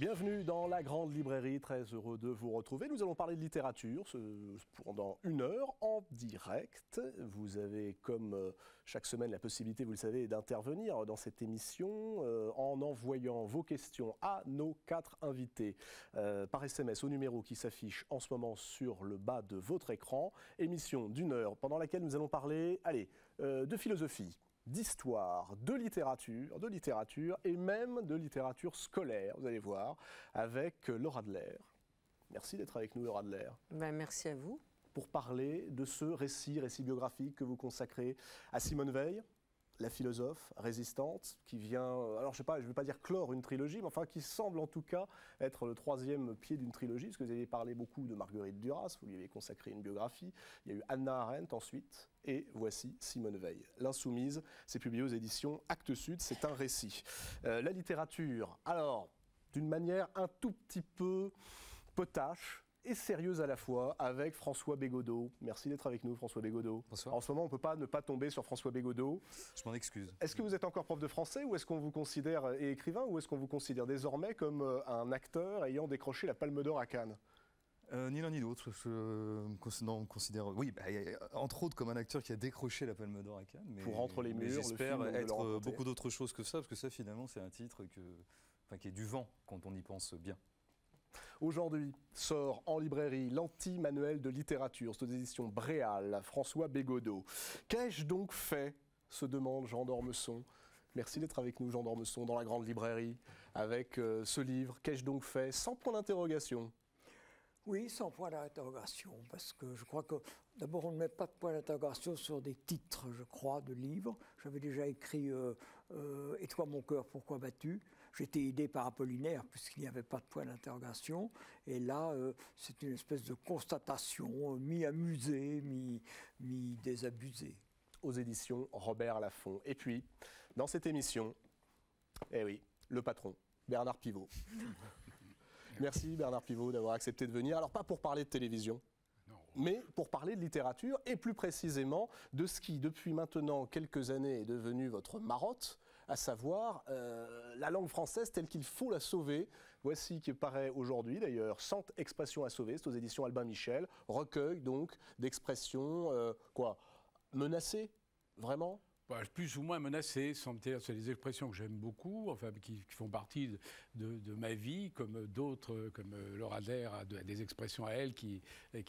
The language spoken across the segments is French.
Bienvenue dans la Grande Librairie, très heureux de vous retrouver. Nous allons parler de littérature pendant 1 heure en direct. Vous avez, comme chaque semaine, la possibilité, vous le savez, d'intervenir dans cette émission en envoyant vos questions à nos 4 invités par SMS au numéro qui s'affiche en ce moment sur le bas de votre écran. Émission d'1 heure pendant laquelle nous allons parler de philosophie, d'histoire, de littérature et même de littérature scolaire, vous allez voir, avec Laura Adler. Merci d'être avec nous, Laura Adler. Merci à vous. Pour parler de ce récit biographique que vous consacrez à Simone Veil, la philosophe résistante, qui vient, alors je ne vais pas dire clore une trilogie, mais enfin qui semble en tout cas être le 3e pied d'une trilogie, parce que vous avez parlé beaucoup de Marguerite Duras, vous lui avez consacré une biographie, il y a eu Hannah Arendt ensuite, et voici Simone Veil. L'Insoumise, c'est publié aux éditions Actes Sud, c'est un récit. La littérature, alors, d'une manière un tout petit peu potache, et sérieuse à la fois, avec François Bégodeau. Merci d'être avec nous, François Bégodeau. Bonsoir. En ce moment, on ne peut pas ne pas tomber sur François Bégodeau. Je m'en excuse. Est-ce que vous êtes encore prof de français, ou est-ce qu'on vous considère, et écrivain, ou est-ce qu'on vous considère désormais comme un acteur ayant décroché la Palme d'Or à Cannes ? Ni l'un ni l'autre. Je me considère, oui, entre autres comme un acteur qui a décroché la Palme d'Or à Cannes. Mais, pour Entre les murs, j'espère le film, être beaucoup d'autres choses que ça, parce que ça, finalement, c'est un titre qui est du vent quand on y pense bien. Aujourd'hui sort en librairie l'anti-manuel de littérature, c'est aux éditions Bréal, François Bégodeau. Qu'ai-je donc fait, se demande Jean d'Ormesson. Merci d'être avec nous, Jean d'Ormesson, dans la Grande Librairie, avec ce livre. Qu'ai-je donc fait, sans point d'interrogation? Oui, sans point d'interrogation, parce que je crois que, d'abord, on ne met pas de point d'interrogation sur des titres, je crois, de livres. J'avais déjà écrit « Et toi, mon cœur, pourquoi bats-tu » J'étais aidé par Apollinaire, puisqu'il n'y avait pas de point d'interrogation. Et là, c'est une espèce de constatation, mi-amusée, mi-désabusée. Aux éditions Robert Laffont. Et puis, dans cette émission, le patron, Bernard Pivot. Merci Bernard Pivot d'avoir accepté de venir. Alors pas pour parler de télévision, mais pour parler de littérature et plus précisément de ce qui, depuis maintenant quelques années, est devenu votre marotte, à savoir la langue française telle qu'il faut la sauver. Voici qui paraît aujourd'hui d'ailleurs, 100 expressions à sauver, c'est aux éditions Albin Michel, recueil donc d'expressions, menacées, vraiment ? Plus ou moins menacées, c'est des expressions que j'aime beaucoup, enfin, qui font partie de ma vie, comme d'autres, comme Laura Adler a des expressions à elle qui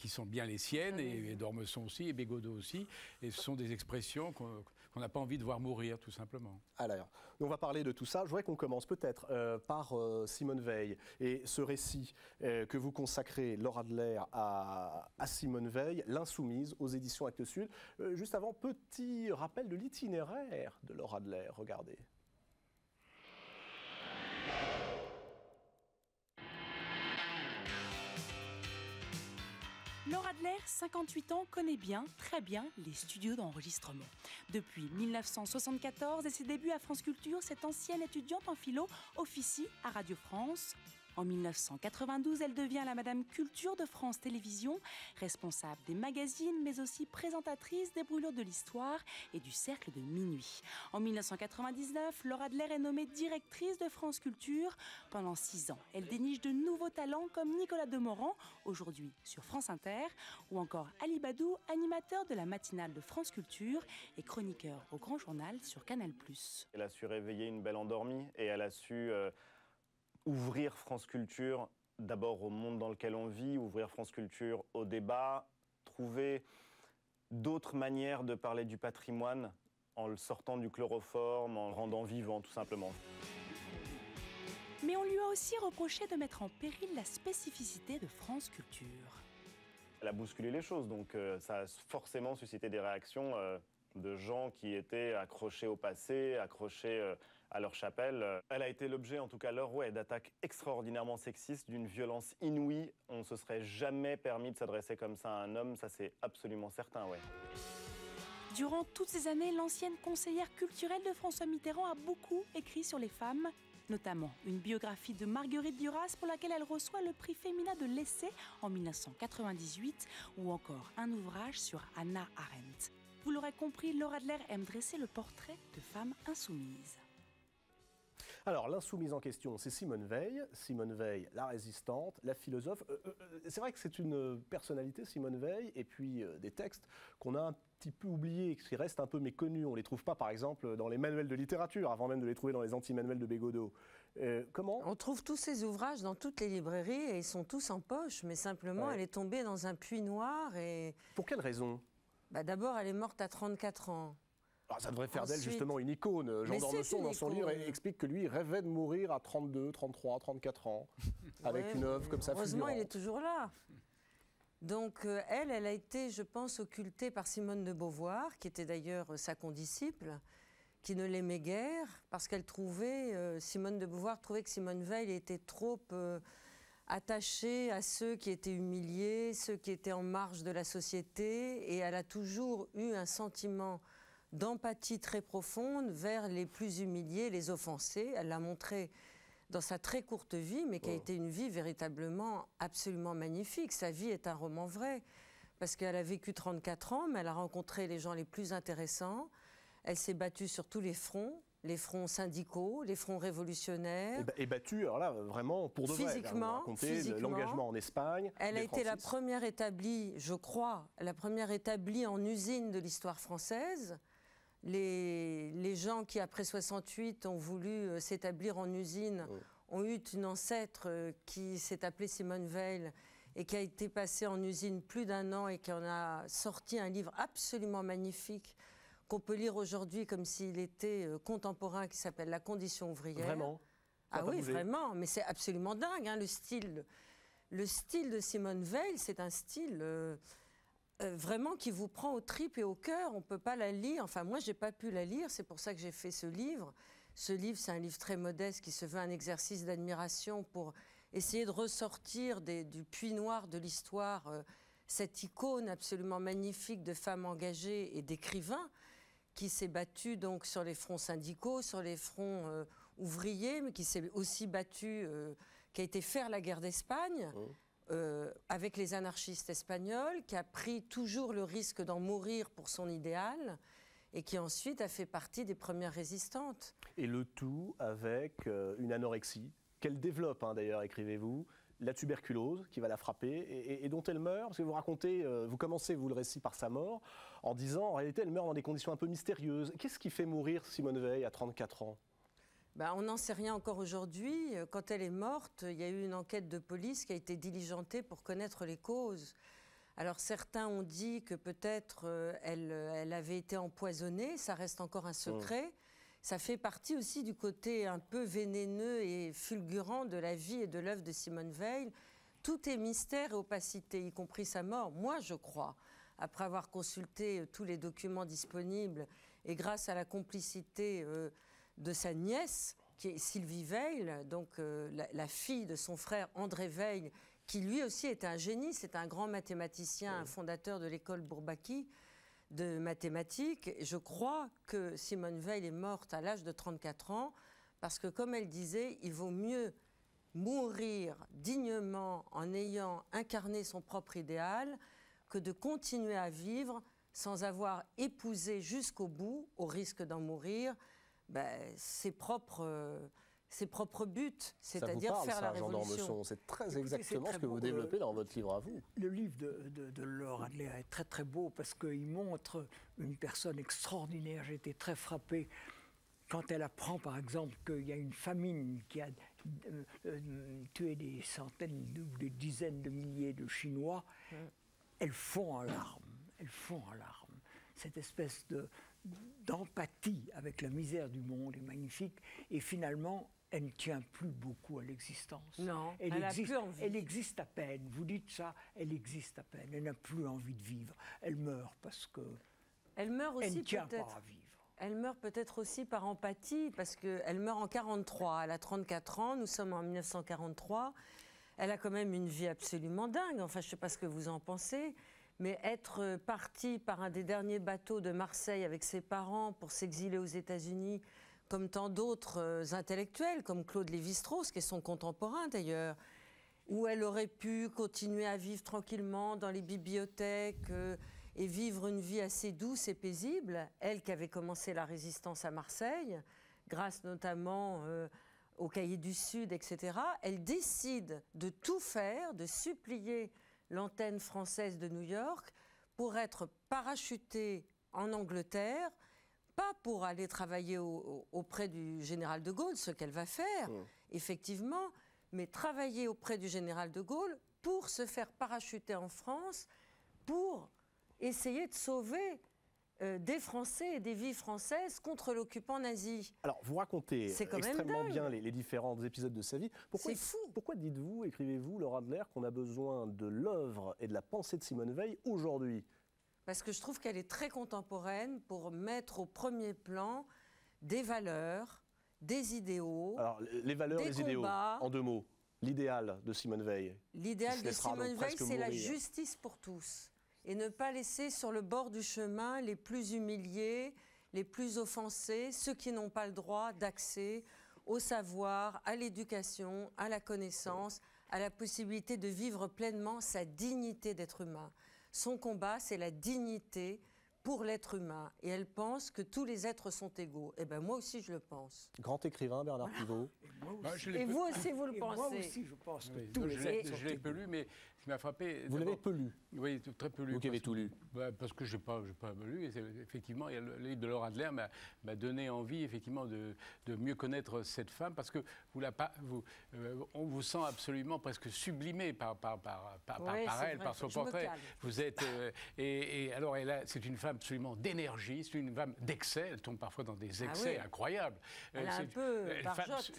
sont bien les siennes, et d'Ormesson aussi, et Bégodeau aussi, et ce sont des expressions qu'on n'a pas envie de voir mourir, tout simplement. Alors, on va parler de tout ça. Je voudrais qu'on commence peut-être par Simone Veil, et ce récit que vous consacrez, Laura Adler, à Simone Veil, L'Insoumise, aux éditions Actes Sud. Juste avant, petit rappel de l'itinéraire de Laura Adler, regardez. Laura Adler, 58 ans, connaît bien, très bien, les studios d'enregistrement. Depuis 1974 et ses débuts à France Culture, cette ancienne étudiante en philo officie à Radio France. En 1992, elle devient la Madame Culture de France Télévisions, responsable des magazines, mais aussi présentatrice des Brûlures de l'Histoire et du Cercle de Minuit. En 1999, Laura Adler est nommée directrice de France Culture. Pendant 6 ans, elle déniche de nouveaux talents comme Nicolas Demorand, aujourd'hui sur France Inter, ou encore Ali Badou, animateur de la matinale de France Culture et chroniqueur au Grand Journal sur Canal+. Elle a su réveiller une belle endormie et elle a su ouvrir France Culture d'abord au monde dans lequel on vit, ouvrir France Culture au débat, trouver d'autres manières de parler du patrimoine en le sortant du chloroforme, en le rendant vivant tout simplement. Mais on lui a aussi reproché de mettre en péril la spécificité de France Culture. Elle a bousculé les choses, donc ça a forcément suscité des réactions de gens qui étaient accrochés au passé, accrochés à leur chapelle. Elle a été l'objet, en tout cas l'heure, d'attaques extraordinairement sexistes, d'une violence inouïe. On ne se serait jamais permis de s'adresser comme ça à un homme, ça c'est absolument certain, Durant toutes ces années, l'ancienne conseillère culturelle de François Mitterrand a beaucoup écrit sur les femmes, notamment une biographie de Marguerite Duras pour laquelle elle reçoit le prix Femina de l'Essai en 1998, ou encore un ouvrage sur Hannah Arendt. Vous l'aurez compris, Laura Adler aime dresser le portrait de femmes insoumises. Alors, l'insoumise en question, c'est Simone Veil. Simone Veil, la résistante, la philosophe. C'est vrai que c'est une personnalité, Simone Veil, et puis des textes qu'on a un petit peu oubliés, qui restent un peu méconnus. On ne les trouve pas, par exemple, dans les manuels de littérature, avant même de les trouver dans les anti-manuels de Bégodeau. Comment ? On trouve tous ces ouvrages dans toutes les librairies et ils sont tous en poche, mais simplement elle est tombée dans un puits noir et... Pour quelle raison ? D'abord, elle est morte à 34 ans. Alors, ça devrait faire d'elle Ensuite- justement une icône. Jean Mais d'Ormesson, c'est une dans son livre, icône. explique que lui, il rêvait de mourir à 32, 33, 34 ans, avec Ouais, une œuvre mais comme ça heureusement, il est fulgurante. toujours là. Donc, elle a été, je pense, occultée par Simone de Beauvoir, qui était d'ailleurs sa condisciple, qui ne l'aimait guère, parce qu'elle trouvait, Simone de Beauvoir trouvait que Simone Veil était trop attachée à ceux qui étaient humiliés, ceux qui étaient en marge de la société, et elle a toujours eu un sentiment d'empathie très profonde vers les plus humiliés, les offensés. Elle l'a montré dans sa très courte vie, mais qui a été une vie véritablement absolument magnifique. Sa vie est un roman vrai, parce qu'elle a vécu 34 ans, mais elle a rencontré les gens les plus intéressants. Elle s'est battue sur tous les fronts syndicaux, les fronts révolutionnaires. Et battue, alors là, vraiment pour de vrai. Physiquement, Vous racontez physiquement. l'engagement en Espagne. Elle a des été la Francis. première établie, je crois, la première établie en usine de l'histoire française. Les gens qui, après 68, ont voulu s'établir en usine, ont eu une ancêtre qui s'est appelée Simone Veil et qui a été passée en usine plus d'1 an et qui en a sorti un livre absolument magnifique qu'on peut lire aujourd'hui comme s'il était contemporain, qui s'appelle La condition ouvrière. Vraiment. Ça a Ah pas oui, bougé. vraiment, mais c'est absolument dingue, hein, le style de Simone Veil, c'est un style vraiment qui vous prend aux tripes et au cœur. On ne peut pas la lire, enfin moi j'ai pas pu la lire, c'est pour ça que j'ai fait ce livre. Ce livre, c'est un livre très modeste qui se veut un exercice d'admiration pour essayer de ressortir du puits noir de l'histoire cette icône absolument magnifique de femme engagée et d'écrivain qui s'est battue donc sur les fronts syndicaux, sur les fronts ouvriers, mais qui s'est aussi battue, qui a été faire la guerre d'Espagne avec les anarchistes espagnols, qui a pris toujours le risque d'en mourir pour son idéal et qui ensuite a fait partie des premières résistantes. Et le tout avec une anorexie qu'elle développe, hein, d'ailleurs, écrivez-vous, la tuberculose qui va la frapper et dont elle meurt, parce que vous racontez, vous commencez vous le récit par sa mort, en disant en réalité elle meurt dans des conditions un peu mystérieuses. Qu'est-ce qui fait mourir Simone Veil à 34 ans ? On n'en sait rien encore aujourd'hui. Quand elle est morte, il y a eu une enquête de police qui a été diligentée pour connaître les causes. Alors certains ont dit que peut-être elle avait été empoisonnée, ça reste encore un secret. Ça fait partie aussi du côté un peu vénéneux et fulgurant de la vie et de l'œuvre de Simone Veil. Tout est mystère et opacité, y compris sa mort. Moi, je crois, après avoir consulté tous les documents disponibles et grâce à la complicité de sa nièce, qui est Sylvie Veil, donc la fille de son frère André Veil, qui lui aussi était un génie, c'est un grand mathématicien, un fondateur de l'école Bourbaki de mathématiques. Je crois que Simone Veil est morte à l'âge de 34 ans parce que, comme elle disait, il vaut mieux mourir dignement en ayant incarné son propre idéal que de continuer à vivre sans avoir épousé jusqu'au bout, au risque d'en mourir, ses propres buts, c'est-à-dire faire la Jean révolution. d'Ormesson, c'est très Écoutez, exactement c'est ce très que vous beau, développez dans votre livre à vous. Le livre de Laure Adler est très très beau parce qu'il montre une personne extraordinaire. J'ai été très frappé quand elle apprend par exemple qu'il y a une famine qui a tué des centaines ou des dizaines de milliers de Chinois. Elle fond en larmes. Elle fond en larmes. Cette espèce d'empathie avec la misère du monde est magnifique. Et finalement, elle ne tient plus beaucoup à l'existence. Non, elle n'a plus envie. Elle existe à peine. Vous dites ça, elle existe à peine. Elle n'a plus envie de vivre. Elle meurt parce que elle meurt aussi elle ne tient peut-être. pas à vivre. Elle meurt peut-être aussi par empathie, parce qu'elle meurt en 1943. Elle a 34 ans, nous sommes en 1943. Elle a quand même une vie absolument dingue. Enfin, je ne sais pas ce que vous en pensez, mais être partie par un des derniers bateaux de Marseille avec ses parents pour s'exiler aux États-Unis, comme tant d'autres intellectuels, comme Claude Lévi-Strauss, qui est son contemporain d'ailleurs, où elle aurait pu continuer à vivre tranquillement dans les bibliothèques et vivre une vie assez douce et paisible, elle qui avait commencé la résistance à Marseille, grâce notamment au Cahier du Sud, etc., elle décide de tout faire, de supplier l'antenne française de New York pour être parachutée en Angleterre, pas pour aller travailler auprès du général de Gaulle, ce qu'elle va faire, effectivement, mais travailler auprès du général de Gaulle pour se faire parachuter en France, pour essayer de sauver des Français et des vies françaises contre l'occupant nazi. Alors, vous racontez extrêmement bien les différents épisodes de sa vie. C'est fou. Pourquoi dites-vous, écrivez-vous, Laura Adler, qu'on a besoin de l'œuvre et de la pensée de Simone Veil aujourd'hui? Parce que je trouve qu'elle est très contemporaine pour mettre au premier plan des valeurs, des idéaux. Alors, les valeurs, les idéaux, en 2 mots. L'idéal de Simone Veil. L'idéal de Simone Veil, c'est la justice pour tous. Et ne pas laisser sur le bord du chemin les plus humiliés, les plus offensés, ceux qui n'ont pas le droit d'accès au savoir, à l'éducation, à la connaissance, à la possibilité de vivre pleinement sa dignité d'être humain. Son combat, c'est la dignité pour l'être humain. Et elle pense que tous les êtres sont égaux. Eh bien, moi aussi, je le pense. Grand écrivain, Bernard Pivot. Et vous aussi, vous le pensez. Moi aussi, je pense que tous les êtres sont Je l'ai peu lu, mais ce qui m'a frappé... Vous l'avez peu lu? Oui, très peu lu. Vous qui avez tout lu? Parce que je n'ai pas lu. Et effectivement, le livre de Laura Adler m'a donné envie, effectivement, de mieux connaître cette femme, parce que on vous sent absolument presque sublimé par elle, par son portrait. Vous êtes... et alors, c'est une femme absolument d'énergie, c'est une femme d'excès. Elle tombe parfois dans des excès incroyables. Elle est un peu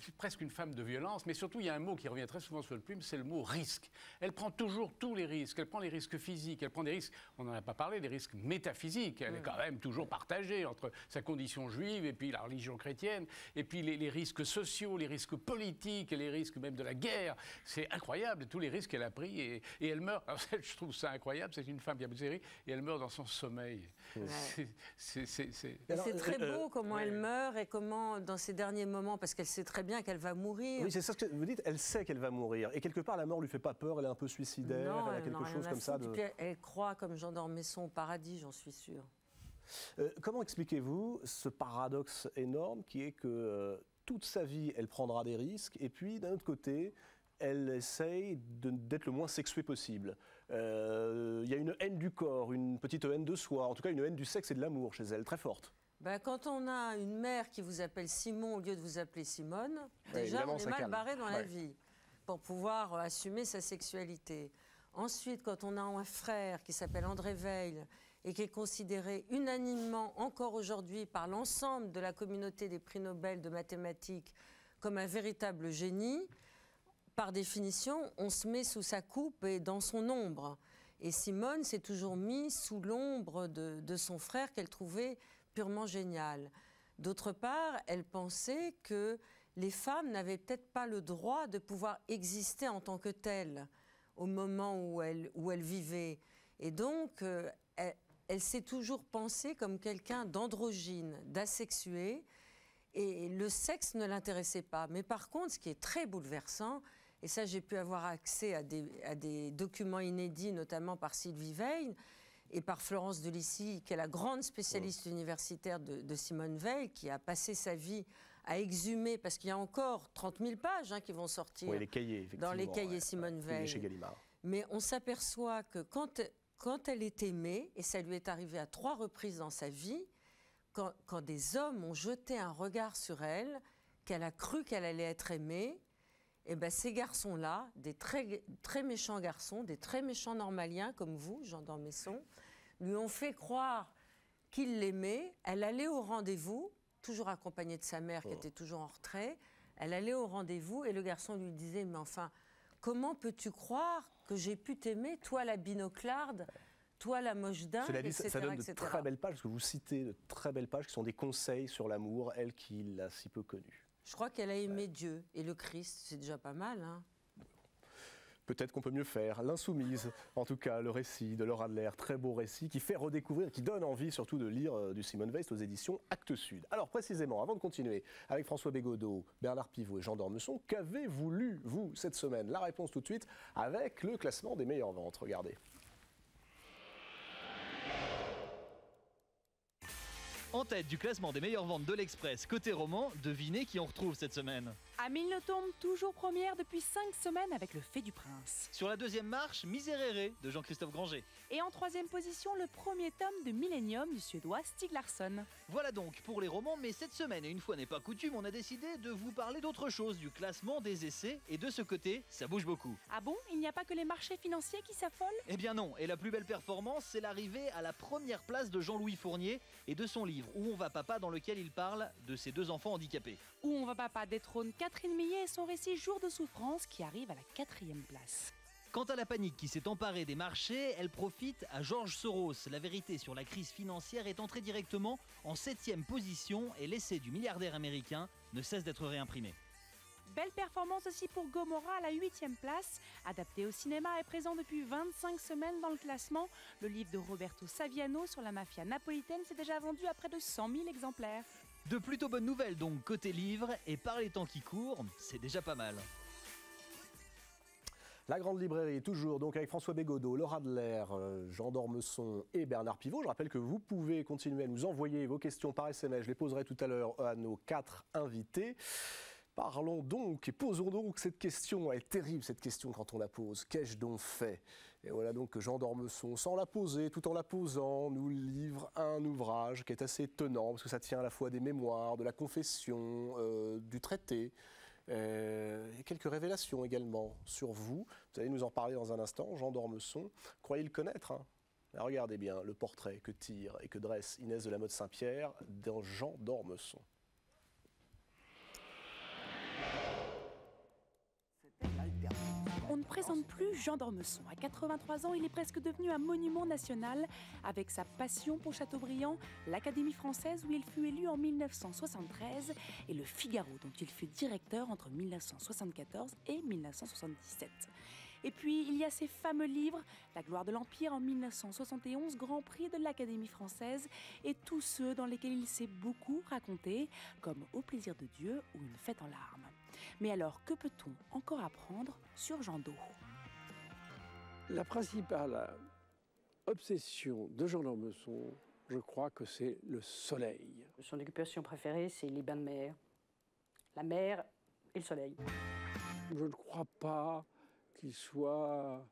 c'est presque une femme de violence, mais surtout, il y a un mot qui revient très souvent sur le plume, c'est le mot risque. Elle prend toujours tous les risques. Elle prend les risques physiques, elle prend des risques, on n'en a pas parlé, des risques métaphysiques. Elle est quand même toujours partagée entre sa condition juive et puis la religion chrétienne, et puis les risques sociaux, les risques politiques, et les risques même de la guerre. C'est incroyable, tous les risques qu'elle a pris, et elle meurt. Alors, je trouve ça incroyable, c'est une femme qui a beaucoup de séries, et elle meurt dans son sommeil. C'est très beau comment elle meurt et comment, dans ses derniers moments, parce qu'elle sait très bien qu'elle va mourir. Oui, c'est ça ce que vous dites, elle sait qu'elle va mourir. Et quelque part, la mort ne lui fait pas peur, elle est un peu suicidaire, non, elle a quelque chose comme ça. Et puis elle croit, comme Jean d'Ormesson, au paradis, j'en suis sûre. Comment expliquez-vous ce paradoxe énorme qui est que toute sa vie, elle prendra des risques, et puis d'un autre côté, elle essaye d'être le moins sexuée possible. Il y a une haine du corps, une petite haine de soi, en tout cas une haine du sexe et de l'amour chez elle, très forte. Quand on a une mère qui vous appelle Simon au lieu de vous appeler Simone, déjà on est mal barré dans la vie pour pouvoir assumer sa sexualité. Ensuite, quand on a un frère qui s'appelle André Veil et qui est considéré unanimement encore aujourd'hui par l'ensemble de la communauté des prix Nobel de mathématiques comme un véritable génie, par définition, on se met sous sa coupe et dans son ombre. Et Simone s'est toujours mise sous l'ombre de son frère qu'elle trouvait purement génial. D'autre part, elle pensait que les femmes n'avaient peut-être pas le droit de pouvoir exister en tant que telles au moment où elle vivait. Et donc, elle s'est toujours pensée comme quelqu'un d'androgyne, d'asexué, et le sexe ne l'intéressait pas. Mais par contre, ce qui est très bouleversant, et ça j'ai pu avoir accès à des documents inédits, notamment par Sylvie Veil et par Florence de Lissy, qui est la grande spécialiste universitaire de Simone Veil, qui a passé sa vie à exhumer, parce qu'il y a encore 30 000 pages qui vont sortir les cahiers, dans les cahiers Simone Veil. Chez Gallimard. Mais on s'aperçoit que quand elle est aimée, et ça lui est arrivé à 3 reprises dans sa vie, quand des hommes ont jeté un regard sur elle, qu'elle a cru qu'elle allait être aimée, et ces garçons-là, des très, très méchants garçons, des très méchants normaliens comme vous, Jean d'Ormesson, lui ont fait croire qu'il l'aimait. Elle allait au rendez-vous, toujours accompagnée de sa mère qui était toujours en retrait. Elle allait au rendez-vous et le garçon lui disait « Mais enfin, comment peux-tu croire que j'ai pu t'aimer, toi la binoclarde, toi la moche dingue, etc. » Ça donne de très belles pages, parce que vous citez de très belles pages qui sont des conseils sur l'amour, elle qui l'a si peu connu. Je crois qu'elle a aimé Dieu et le Christ, c'est déjà pas mal. Peut-être qu'on peut mieux faire. L'Insoumise, en tout cas, le récit de Laura Adler, très beau récit, qui fait redécouvrir, qui donne envie surtout de lire du Simone Veil aux éditions Actes Sud. Alors précisément, avant de continuer avec François Bégodeau, Bernard Pivot et Jean d'Ormesson, qu'avez-vous lu, vous, cette semaine? La réponse tout de suite avec le classement des meilleures ventes. Regardez. En tête du classement des meilleures ventes de l'Express côté roman, devinez qui on retrouve cette semaine? Amélie Nothomb, toujours première depuis 5 semaines avec Le Fait du Prince. Sur la deuxième marche, Miserere de Jean-Christophe Granger. Et en troisième position, le premier tome de Millennium du Suédois Stieg Larsson. Voilà donc pour les romans, mais cette semaine, et une fois n'est pas coutume, on a décidé de vous parler d'autre chose, du classement des essais, et de ce côté, ça bouge beaucoup. Ah bon, il n'y a pas que les marchés financiers qui s'affolent? Eh bien non, et la plus belle performance, c'est l'arrivée à la première place de Jean-Louis Fournier et de son livre Où on va papa, dans lequel il parle de ses 2 enfants handicapés. Où on va papa détrône Catherine Millet et son récit Jour de souffrance qui arrive à la 4e place. Quant à la panique qui s'est emparée des marchés, elle profite à George Soros. La vérité sur la crise financière est entrée directement en 7e position et l'essai du milliardaire américain ne cesse d'être réimprimé. Belle performance aussi pour Gomorrah à la 8e place. Adapté au cinéma et présent depuis 25 semaines dans le classement, le livre de Roberto Saviano sur la mafia napolitaine s'est déjà vendu à près de 100 000 exemplaires. De plutôt bonnes nouvelles donc côté livre, et par les temps qui courent, c'est déjà pas mal. La Grande Librairie, toujours donc avec François Bégodeau, Laura Adler, Jean d'Ormesson et Bernard Pivot. Je rappelle que vous pouvez continuer à nous envoyer vos questions par SMS. Je les poserai tout à l'heure à nos 4 invités. Parlons donc et posons donc cette question. Elle est terrible cette question quand on la pose. Qu'ai-je donc fait? Et voilà donc que Jean d'Ormesson, sans la poser, tout en la posant, nous livre un ouvrage qui est assez étonnant parce que ça tient à la fois des mémoires, de la confession, du traité. Et quelques révélations également sur vous. Vous allez nous en parler dans un instant. Jean d'Ormesson, croyez le connaître, hein? Regardez bien le portrait que tire et que dresse Inès de la Motte Saint-Pierre dans Jean d'Ormesson. On ne présente plus Jean d'Ormesson. À 83 ans, il est presque devenu un monument national avec sa passion pour Chateaubriand, l'Académie française où il fut élu en 1973 et le Figaro dont il fut directeur entre 1974 et 1977. Et puis, il y a ces fameux livres, La gloire de l'Empire en 1971, Grand Prix de l'Académie française, et tous ceux dans lesquels il s'est beaucoup raconté, comme Au plaisir de Dieu ou Une fête en larmes. Mais alors, que peut-on encore apprendre sur Jean d'O? La principale obsession de Jean d'Ormesson, je crois que c'est le soleil. Son occupation préférée, c'est les bains de mer. La mer et le soleil. Je ne crois pas qu'il soit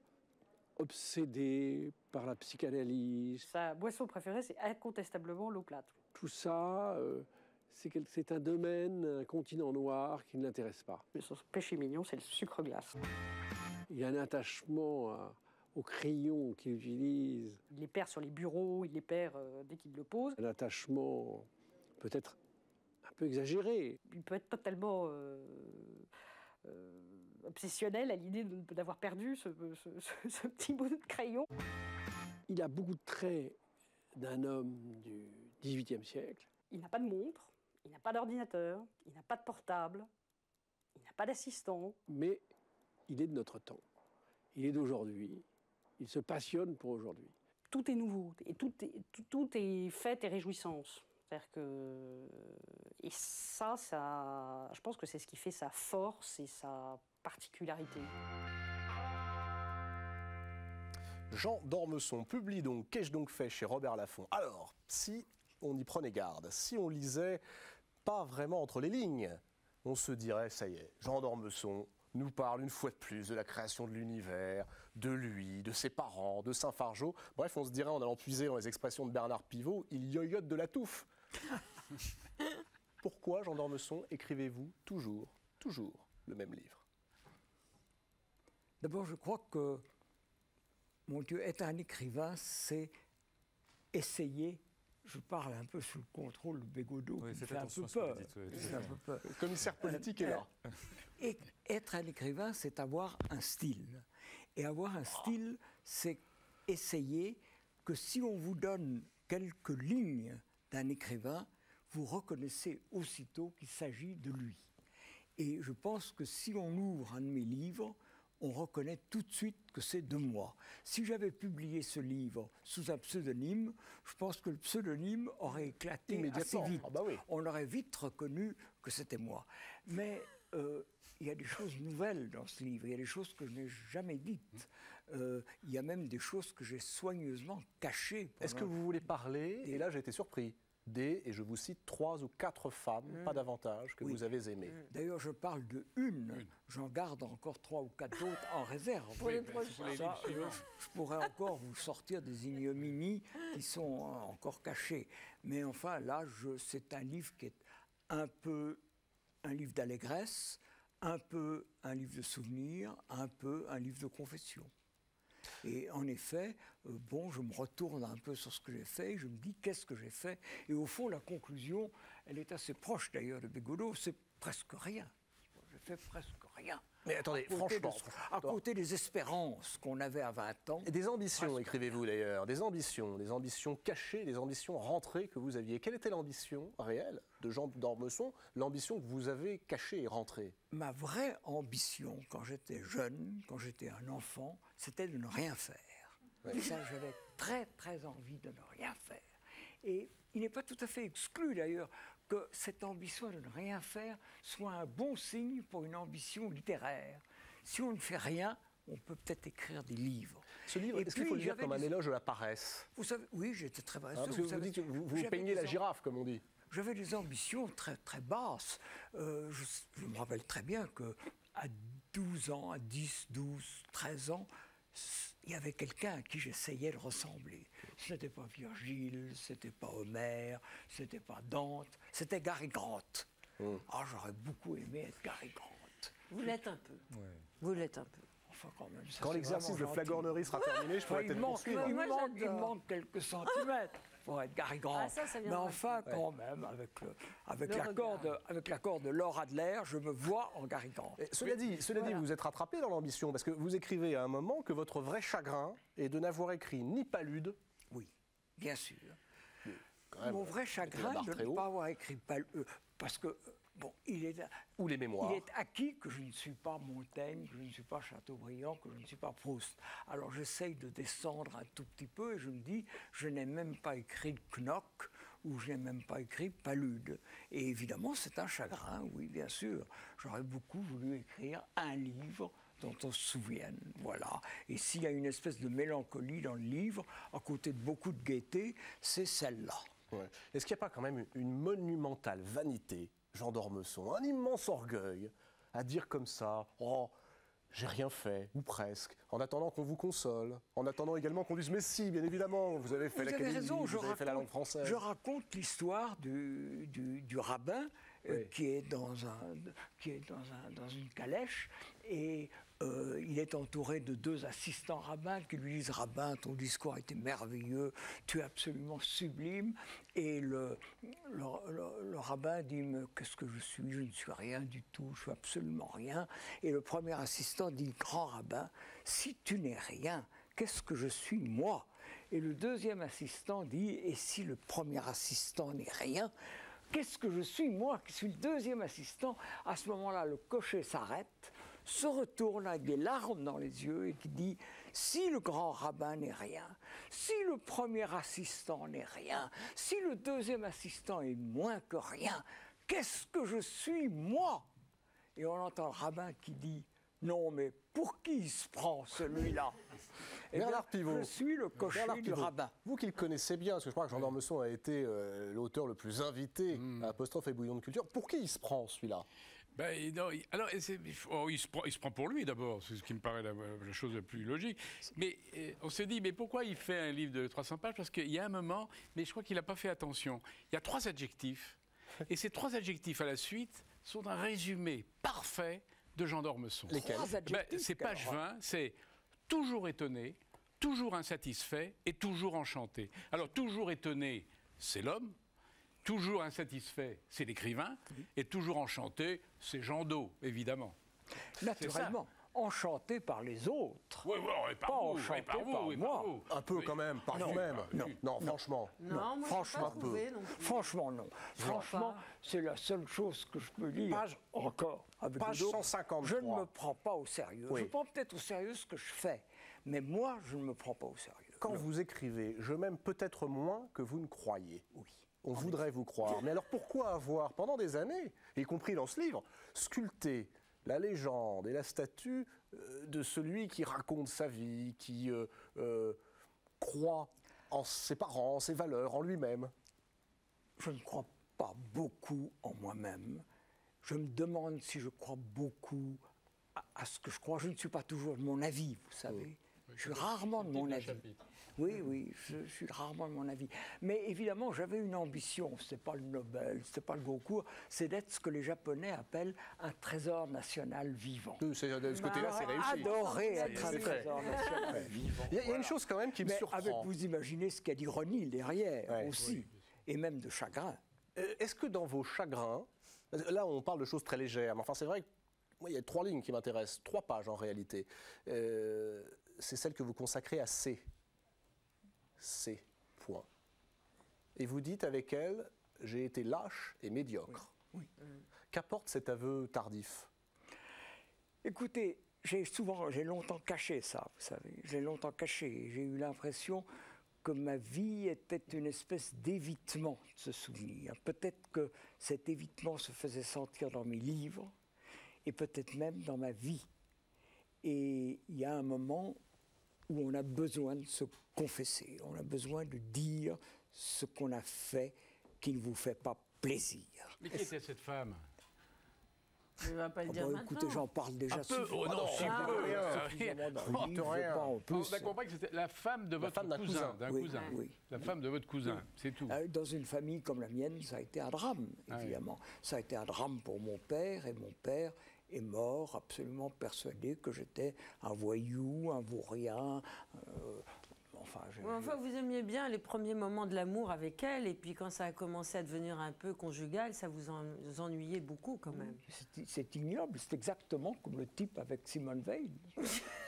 obsédé par la psychanalyse. Sa boisson préférée, c'est incontestablement l'eau plate. Tout ça, c'est un domaine, un continent noir qui ne l'intéresse pas. Mais son péché mignon, c'est le sucre glace. Il y a un attachement au crayon qu'il utilise. Il les perd sur les bureaux, il les perd dès qu'il le pose. Un attachement peut-être un peu exagéré. Il peut être totalement obsessionnel à l'idée d'avoir perdu ce petit bout de crayon. Il a beaucoup de traits d'un homme du XVIIIe siècle. Il n'a pas de montre, il n'a pas d'ordinateur, il n'a pas de portable, il n'a pas d'assistant. Mais il est de notre temps, il est d'aujourd'hui, il se passionne pour aujourd'hui. Tout est nouveau, et tout est fête et réjouissance. C'est-à-dire que... Et ça, je pense que c'est ce qui fait sa force et sa particularité. Jean d'Ormesson publie donc Qu'ai-je donc fait chez Robert Laffont. Alors, si on y prenait garde, si on lisait pas vraiment entre les lignes, on se dirait, ça y est, Jean d'Ormesson nous parle une fois de plus de la création de l'univers, de lui, de ses parents, de Saint-Fargeau. Bref, on se dirait, en allant puiser dans les expressions de Bernard Pivot, il yoyote de la touffe. Pourquoi, Jean d'Ormesson, écrivez-vous toujours le même livre? D'abord, je crois que, mon Dieu, être un écrivain, c'est essayer. Je parle un peu sous le contrôle de Bégodeau, Oui, qui faites fait un attention peu à ce que peur. vous dites, oui. C'est un peu peur. Le commissaire politique est là. Et être un écrivain, c'est avoir un style. Et avoir un style, c'est essayer que si on vous donne quelques lignes d'un écrivain, vous reconnaissez aussitôt qu'il s'agit de lui. Et je pense que si on ouvre un de mes livres, on reconnaît tout de suite que c'est de moi. Si j'avais publié ce livre sous un pseudonyme, je pense que le pseudonyme aurait éclaté assez vite. Ah bah oui. On aurait vite reconnu que c'était moi. Mais il y a des choses nouvelles dans ce livre, il y a des choses que je n'ai jamais dites. Il y a même des choses que j'ai soigneusement cachées. Est-ce que vous voulez parler? Et là, j'ai été surpris. des, et je vous cite, 3 ou 4 femmes, pas davantage, que vous avez aimées. D'ailleurs, je parle de une. J'en garde encore 3 ou 4 autres en réserve. Pour les prochains. Ça, je pourrais encore vous sortir des ignominies qui sont encore cachées. Mais enfin, là, c'est un livre qui est un peu un livre d'allégresse, un peu un livre de souvenirs, un peu un livre de confession. Et en effet, je me retourne un peu sur ce que j'ai fait, et je me dis qu'est-ce que j'ai fait. Et au fond, la conclusion, elle est assez proche d'ailleurs de Bégodeau, c'est presque rien. J'ai fait presque rien. Mais attendez, franchement. À côté des espérances qu'on avait à 20 ans. Et des ambitions, écrivez-vous d'ailleurs, des ambitions cachées, des ambitions rentrées que vous aviez. Quelle était l'ambition réelle de Jean d'Ormesson, l'ambition que vous avez cachée et rentrée? Ma vraie ambition, quand j'étais jeune, quand j'étais un enfant, c'était de ne rien faire. Ouais. Ça, j'avais très, très envie de ne rien faire. Et il n'est pas tout à fait exclu d'ailleurs que cette ambition de ne rien faire soit un bon signe pour une ambition littéraire. Si on ne fait rien, on peut peut-être écrire des livres. Ce livre, est-ce qu'il faut le lire comme un éloge de la paresse? Vous savez, oui, j'étais très paresseux. Parce que vous dites que vous peignez la girafe, comme on dit. J'avais des ambitions très, très basses. Je me rappelle très bien qu'à 12 ans, à 10, 12, 13 ans, il y avait quelqu'un à qui j'essayais de ressembler. Ce n'était pas Virgile, ce n'était pas Homère, ce n'était pas Dante, c'était Cary Grant. Ah, j'aurais beaucoup aimé être Cary Grant. Vous l'êtes un peu. Ouais. Vous l'êtes un peu. Enfin, quand même, quand l'exercice de flagornerie sera terminé, je pourrais peut-être poursuivre. Il manque quelques centimètres pour être Cary Grant. Ah, ça mais enfin, quand même, avec l'accord de Laura Adler, je me vois en Cary Grant. Cela dit, vous êtes rattrapé dans l'ambition, parce que vous écrivez à un moment que votre vrai chagrin est de n'avoir écrit ni Palude. Oui, bien sûr. Mon vrai chagrin de ne pas avoir écrit Palude, parce que... Bon, ou les mémoires. Il est acquis que je ne suis pas Montaigne, que je ne suis pas Chateaubriand, que je ne suis pas Proust. Alors j'essaye de descendre un tout petit peu et je me dis, je n'ai même pas écrit Knock ou je n'ai même pas écrit Palude. Et évidemment, c'est un chagrin, oui, bien sûr. J'aurais beaucoup voulu écrire un livre dont on se souvienne, voilà. Et s'il y a une espèce de mélancolie dans le livre, à côté de beaucoup de gaieté, c'est celle-là. Ouais. Est-ce qu'il n'y a pas quand même une monumentale vanité, Jean d'Ormesson, un immense orgueil à dire comme ça, oh, j'ai rien fait, ou presque, en attendant qu'on vous console, en attendant également qu'on dise, mais si, bien évidemment, vous avez fait l'académie, vous avez fait la langue française. Je raconte l'histoire du rabbin qui est dans une calèche et il est entouré de 2 assistants rabbins qui lui disent « Rabbin, ton discours a été merveilleux, tu es absolument sublime ». Et le rabbin dit « Mais qu'est-ce que je suis? Je ne suis rien du tout, je suis absolument rien ». Et le premier assistant dit « Grand rabbin, si tu n'es rien, qu'est-ce que je suis moi ?» Et le deuxième assistant dit « Et si le premier assistant n'est rien, qu'est-ce que je suis moi qui suis le deuxième assistant ?» À ce moment-là, le cocher s'arrête, se retourne avec des larmes dans les yeux et qui dit « Si le grand rabbin n'est rien, si le premier assistant n'est rien, si le deuxième assistant est moins que rien, qu'est-ce que je suis, moi ?» Et on entend le rabbin qui dit « Non, mais pour qui il se prend, celui-là ?» Bernard Pivot. Je suis le cocher du rabbin. Vous qui le connaissez bien, parce que je crois que Jean d'Ormesson a été l'auteur le plus invité à Apostrophe et Bouillon de Culture, pour qui il se prend, celui-là? Non, alors, il se prend pour lui d'abord, c'est ce qui me paraît la chose la plus logique. Mais on se dit, mais pourquoi il fait un livre de 300 pages? Parce qu'il y a un moment, mais je crois qu'il n'a pas fait attention. Il y a 3 adjectifs, et ces 3 adjectifs à la suite sont un résumé parfait de Jean d'Ormesson. Lesquels? C'est page 20, c'est toujours étonné, toujours insatisfait et toujours enchanté. Alors, toujours étonné, c'est l'homme. Toujours insatisfait, c'est l'écrivain, et toujours enchanté, c'est Jean d'O, évidemment. Naturellement, enchanté par les autres. Oui, oui, pas enchanté par moi. Un peu quand même, par vous-même. Non, franchement. Non, moi, franchement, je n'ai pas trouvé non plus. Franchement, non. Franchement, c'est la seule chose que je peux lire. Page 153. Je ne me prends pas au sérieux. Oui. Je prends peut-être au sérieux ce que je fais, mais moi, je ne me prends pas au sérieux. Quand vous écrivez, je m'aime peut-être moins que vous ne croyez. Oui. On voudrait vous croire. Mais alors pourquoi avoir, pendant des années, y compris dans ce livre, sculpté la légende et la statue de celui qui raconte sa vie, qui croit en ses parents, en ses valeurs, en lui-même? je ne crois pas beaucoup en moi-même. Je me demande si je crois beaucoup à ce que je crois. Je ne suis pas toujours de mon avis, vous savez. Je suis rarement de mon avis. Oui, je suis rarement de mon avis. Mais évidemment, j'avais une ambition. Ce n'était pas le Nobel, ce n'était pas le Goncourt. C'est d'être ce que les Japonais appellent un trésor national vivant. De ce côté-là, c'est réussi. Adorer être un trésor national vivant. Il y a une chose quand même qui me surprend. Vous imaginez ce qu'il y a d'ironie derrière aussi, et même de chagrin. Est-ce que dans vos chagrins, là on parle de choses très légères, mais enfin c'est vrai que moi, il y a 3 lignes qui m'intéressent, 3 pages en réalité. C'est celle que vous consacrez à C. C. Point. Et vous dites avec elle, j'ai été lâche et médiocre. Oui. Qu'apporte cet aveu tardif? Écoutez, j'ai longtemps caché ça, vous savez. J'ai longtemps caché. J'ai eu l'impression que ma vie était une espèce d'évitement de ce souvenir. Peut-être que cet évitement se faisait sentir dans mes livres et peut-être même dans ma vie. Et il y a un moment où on a besoin de se confesser, on a besoin de dire ce qu'on a fait qui ne vous fait pas plaisir. Mais qui était cette femme? Je ne vais pas le dire maintenant. Écoutez, j'en parle déjà suffisamment. Oh non, On a compris que c'était la femme de votre cousin. La femme de votre cousin, c'est tout. Dans une famille comme la mienne, ça a été un drame, évidemment. Ça a été un drame pour mon père, et mon père est mort absolument persuadé que j'étais un voyou, un vaurien. Enfin, vous aimiez bien les premiers moments de l'amour avec elle, et puis quand ça a commencé à devenir un peu conjugal, ça vous ennuyait beaucoup quand même. C'est ignoble, c'est exactement comme le type avec Simone Veil.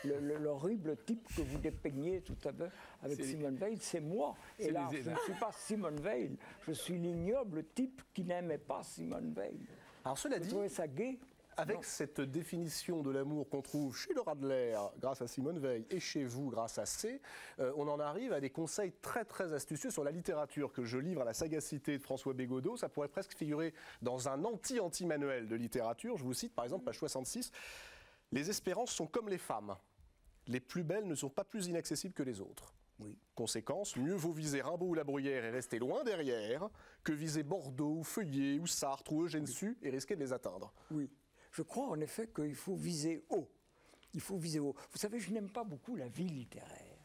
L'horrible type que vous dépeignez tout à l'heure avec Simone Veil, c'est moi. Et là, je ne suis pas Simone Veil, je suis l'ignoble type qui n'aimait pas Simone Veil. Alors cela dit, vous trouvez ça gai? Avec cette définition de l'amour qu'on trouve chez Laura Adler grâce à Simone Veil et chez vous grâce à C, on en arrive à des conseils très très astucieux sur la littérature que je livre à la sagacité de François Bégodeau. Ça pourrait presque figurer dans un anti-manuel de littérature. Je vous cite par exemple page 66. « Les espérances sont comme les femmes. Les plus belles ne sont pas plus inaccessibles que les autres. Oui. Conséquence, mieux vaut viser Rimbaud ou La Bruyère et rester loin derrière que viser Bordeaux ou Feuillet ou Sartre ou Eugène Sue et risquer de les atteindre. » Oui. Je crois en effet qu'il faut viser haut. Il faut viser haut. Vous savez, je n'aime pas beaucoup la vie littéraire.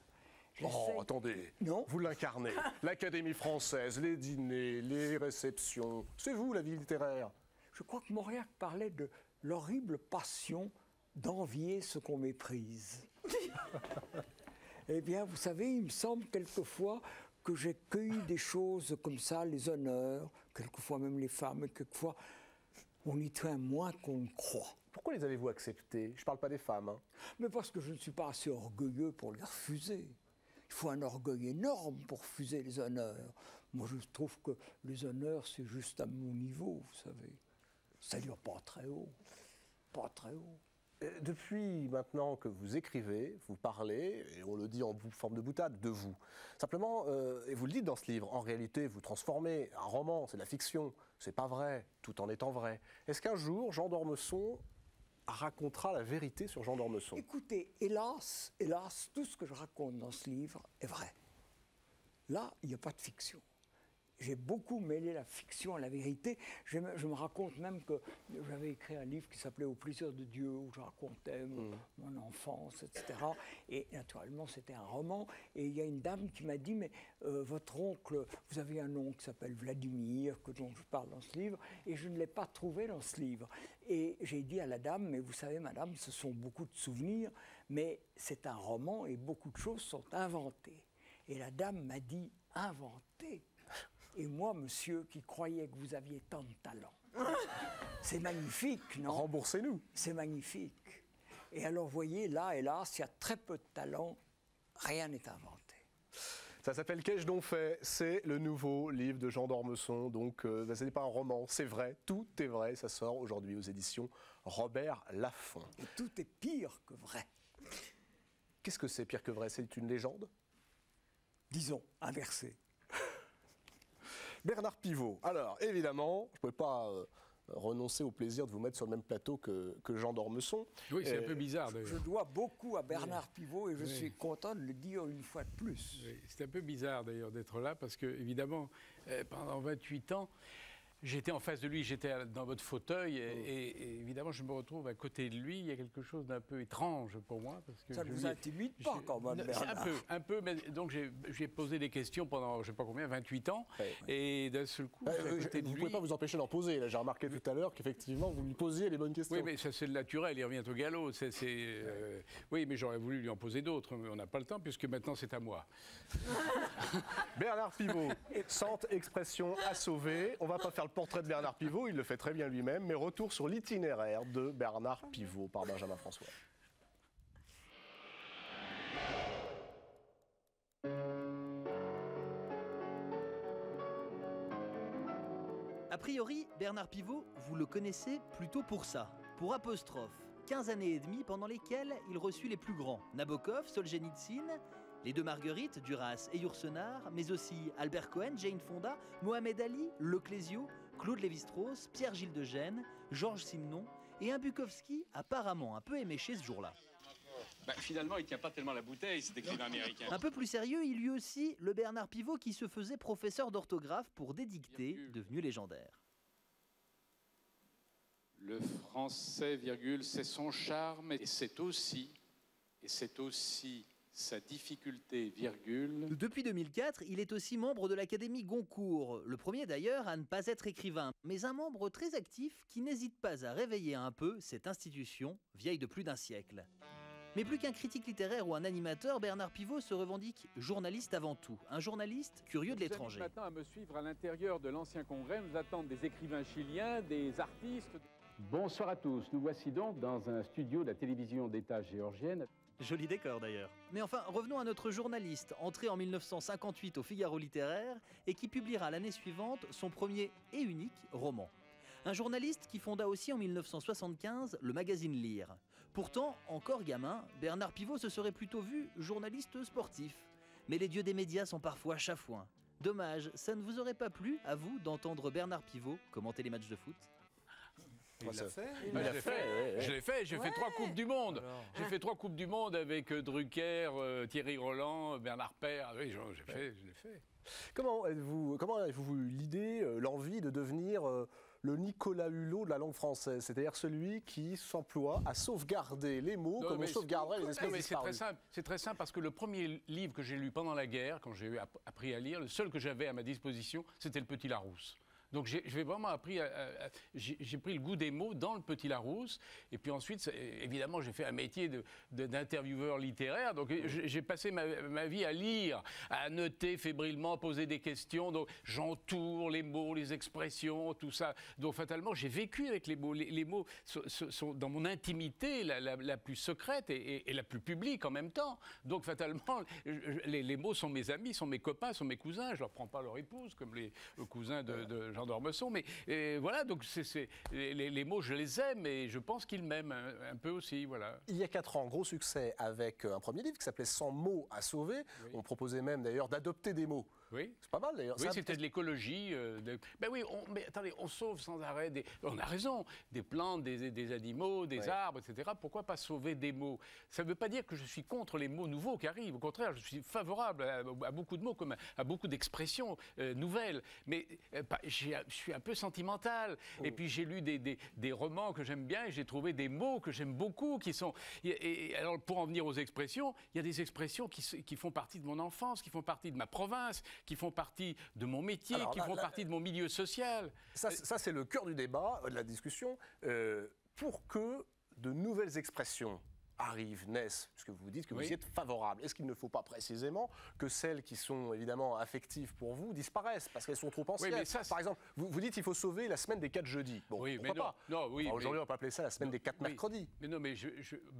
Oh, attendez, non, vous l'incarnez. L'Académie française, les dîners, les réceptions. C'est vous, la vie littéraire. Je crois que Mauriac parlait de l'horrible passion d'envier ce qu'on méprise. Eh bien, vous savez, il me semble quelquefois que j'ai cueilli des choses comme ça, les honneurs, quelquefois même les femmes, quelquefois... On y tient moins qu'on ne croit. Pourquoi les avez-vous acceptés? Je ne parle pas des femmes. Hein. Mais parce que je ne suis pas assez orgueilleux pour les refuser. Il faut un orgueil énorme pour refuser les honneurs. Moi, je trouve que les honneurs, c'est juste à mon niveau, vous savez. C'est-à-dire pas très haut. Pas très haut. Depuis maintenant que vous écrivez, vous parlez, et on le dit en forme de boutade, de vous. Simplement, et vous le dites dans ce livre, en réalité, vous transformez un roman, c'est de la fiction, c'est pas vrai, tout en étant vrai. Est-ce qu'un jour, Jean d'Ormesson racontera la vérité sur Jean d'Ormesson? Écoutez, hélas, tout ce que je raconte dans ce livre est vrai. Là, il n'y a pas de fiction. J'ai beaucoup mêlé la fiction à la vérité. Je me raconte même que j'avais écrit un livre qui s'appelait « Au plaisir de Dieu » où je racontais mon enfance, etc. Et naturellement, c'était un roman. Et il y a une dame qui m'a dit « Mais votre oncle, vous avez un oncle qui s'appelle Vladimir, dont je parle dans ce livre, et je ne l'ai pas trouvé dans ce livre. » Et j'ai dit à la dame « Mais vous savez, madame, ce sont beaucoup de souvenirs, mais c'est un roman et beaucoup de choses sont inventées. » Et la dame m'a dit « Inventées ?» Et moi, monsieur, qui croyais que vous aviez tant de talent. C'est magnifique, non? Remboursez-nous. C'est magnifique. Et alors, vous voyez, là, hélas, il y a très peu de talent, rien n'est inventé. Ça s'appelle Qu'ai-je donc fait? C'est le nouveau livre de Jean d'Ormesson. Donc, ce n'est pas un roman, c'est vrai, tout est vrai. Ça sort aujourd'hui aux éditions Robert Laffont. Et tout est pire que vrai. Qu'est-ce que c'est pire que vrai? C'est une légende? Disons, inversé. Bernard Pivot. Alors, évidemment, je ne pouvais pas renoncer au plaisir de vous mettre sur le même plateau que Jean d'Ormesson. Oui, c'est un peu bizarre d'ailleurs. Je dois beaucoup à Bernard Pivot et je suis content de le dire une fois de plus. Oui, c'est un peu bizarre d'ailleurs d'être là parce que, évidemment, pendant 28 ans, j'étais en face de lui, j'étais dans votre fauteuil et évidemment je me retrouve à côté de lui. Il y a quelque chose d'un peu étrange pour moi. Parce que ça ne vous intimide pas quand même, Bernard. Un peu, mais donc j'ai posé des questions pendant, je ne sais pas combien, 28 ans. Et d'un seul coup, vous ne pouvez pas vous empêcher d'en poser. J'ai remarqué tout à l'heure qu'effectivement, vous lui posiez les bonnes questions. Oui, mais ça c'est le naturel, il revient au galop. Oui, mais j'aurais voulu lui en poser d'autres, mais on n'a pas le temps puisque maintenant c'est à moi. Bernard Pivot, 100 expressions à sauver. On ne va pas faire le portrait de Bernard Pivot, il le fait très bien lui-même, mais retour sur l'itinéraire de Bernard Pivot par Benjamin François. A priori, Bernard Pivot, vous le connaissez plutôt pour ça, pour apostrophe. 15 années et demie pendant lesquelles il reçut les plus grands, Nabokov, Solzhenitsyn, les deux Marguerites, Duras et Yourcenar, mais aussi Albert Cohen, Jane Fonda, Mohamed Ali, Le Clésio, Claude Lévi-Strauss, Pierre-Gilles de Gênes, Georges Simenon et un Bukowski apparemment un peu éméché ce jour-là. Finalement, il ne tient pas tellement la bouteille, cet écrivain américain. Un peu plus sérieux, il y eut aussi le Bernard Pivot qui se faisait professeur d'orthographe pour des dictées devenues légendaires. Le français, virgule, c'est son charme et c'est aussi sa difficulté, virgule. Depuis 2004, il est aussi membre de l'Académie Goncourt, le premier d'ailleurs à ne pas être écrivain, mais un membre très actif qui n'hésite pas à réveiller un peu cette institution vieille de plus d'un siècle. Mais plus qu'un critique littéraire ou un animateur, Bernard Pivot se revendique journaliste avant tout, un journaliste curieux de l'étranger. Maintenant à me suivre à l'intérieur de l'ancien congrès, nous attendent des écrivains chiliens, des artistes. Bonsoir à tous, nous voici donc dans un studio de la télévision d'État géorgienne. Joli décor d'ailleurs. Mais enfin, revenons à notre journaliste, entré en 1958 au Figaro littéraire et qui publiera l'année suivante son premier et unique roman. Un journaliste qui fonda aussi en 1975 le magazine Lire. Pourtant, encore gamin, Bernard Pivot se serait plutôt vu journaliste sportif. Mais les dieux des médias sont parfois chafouins. Dommage, ça ne vous aurait pas plu, à vous, d'entendre Bernard Pivot commenter les matchs de foot ? Il l'a fait. Je l'ai fait. J'ai fait 3 Coupes du Monde. J'ai fait 3 Coupes du Monde avec Drucker, Thierry Roland, Bernard Père. Oui, je l'ai fait. Comment avez-vous eu l'idée, l'envie de devenir le Nicolas Hulot de la langue française, c'est-à-dire celui qui s'emploie à sauvegarder les mots comme on sauvegarderait les espèces disparues? C'est très simple parce que le premier livre que j'ai lu pendant la guerre, quand j'ai appris à lire, le seul que j'avais à ma disposition, c'était Le Petit Larousse. Donc j'ai vraiment appris, j'ai pris le goût des mots dans Le Petit Larousse. Et puis ensuite, évidemment, j'ai fait un métier d'intervieweur littéraire. Donc j'ai passé ma vie à lire, à noter fébrilement, poser des questions. Donc j'entoure les mots, les expressions, tout ça. Donc fatalement, j'ai vécu avec les mots. Les mots sont dans mon intimité la plus secrète et la plus publique en même temps. Donc fatalement, les mots sont mes amis, sont mes copains, sont mes cousins. Je ne leur prends pas leur épouse, comme les cousins de Jean d'Ormesson, mais voilà, donc les mots, je les aime et je pense qu'ils m'aiment un peu aussi, voilà. Il y a 4 ans, gros succès avec un premier livre qui s'appelait 100 mots à sauver. Oui. On proposait même d'ailleurs d'adopter des mots. Oui. C'est pas mal d'ailleurs. Oui, c'était de l'écologie. Ben oui, mais attendez, on sauve sans arrêt, on a raison, des plantes, des animaux, des arbres, etc. Pourquoi pas sauver des mots? Ça ne veut pas dire que je suis contre les mots nouveaux qui arrivent. Au contraire, je suis favorable à beaucoup de mots, comme à beaucoup d'expressions nouvelles. Mais je suis un peu sentimental. Et puis j'ai lu des romans que j'aime bien et j'ai trouvé des mots que j'aime beaucoup qui sont... Et alors pour en venir aux expressions, il y a des expressions qui font partie de mon enfance, qui font partie de ma province, qui font partie de mon métier, qui font partie de mon milieu social. Ça c'est le cœur du débat, de la discussion. Pour que de nouvelles expressions arrivent, naissent, puisque vous dites que vous y êtes favorable, est-ce qu'il ne faut pas précisément que celles qui sont évidemment affectives pour vous disparaissent parce qu'elles sont trop anciennes? Oui, par exemple, vous dites qu'il faut sauver la semaine des 4 jeudis. Bon, oui, pourquoi pas? Non, oui, aujourd'hui, on peut appeler ça la semaine des 4 mercredis. Mais non, mais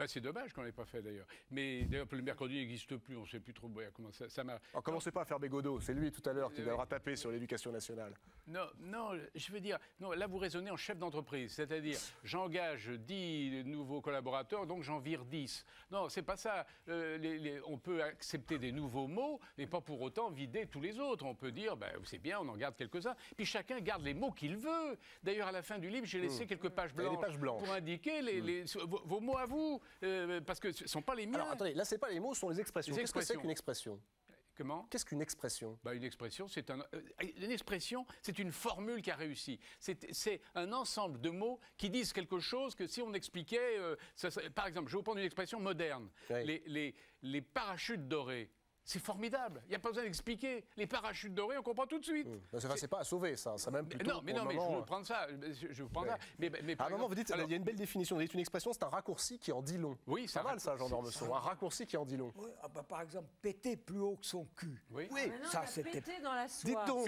c'est dommage qu'on ne l'ait pas fait d'ailleurs. Mais d'ailleurs, le mercredi n'existe plus, on ne sait plus trop comment ça marche. Alors, commencez pas à faire Bégodeau, c'est lui tout à l'heure qui viendra taper sur l'éducation nationale. Non, je veux dire, là vous raisonnez en chef d'entreprise, c'est-à-dire j'engage 10 nouveaux collaborateurs, donc j'en vire dire 10. Non, c'est pas ça. On peut accepter des nouveaux mots, mais pas pour autant vider tous les autres. On peut dire, ben, c'est bien, on en garde quelques-uns. Puis chacun garde les mots qu'il veut. D'ailleurs, à la fin du livre, j'ai laissé quelques pages blanches pour indiquer vos mots à vous, parce que ce ne sont pas les miens. Alors, attendez, là, ce n'est pas les mots, ce sont les expressions. Qu'est-ce que c'est qu'une expression ? Comment ? Qu'est-ce qu'une expression ? Une expression, c'est une formule qui a réussi. C'est un ensemble de mots qui disent quelque chose que si on expliquait... par exemple, je vais vous prendre une expression moderne. Oui. Les parachutes dorés. C'est formidable. Il n'y a pas besoin d'expliquer. Les parachutes dorés, on comprend tout de suite. C'est pas à sauver, ça. Ça même plutôt mais je veux prendre ça. Ça. Mais à un moment, vous dites, il y a une belle définition. Vous dites une expression, c'est un raccourci qui en dit long. Oui, c'est pas mal, ça, Jean d'Ormesson. Un raccourci qui en dit long. Oui, par exemple, péter plus haut que son cul. Oui, ça, c'était... Péter dans la soie. Dites donc.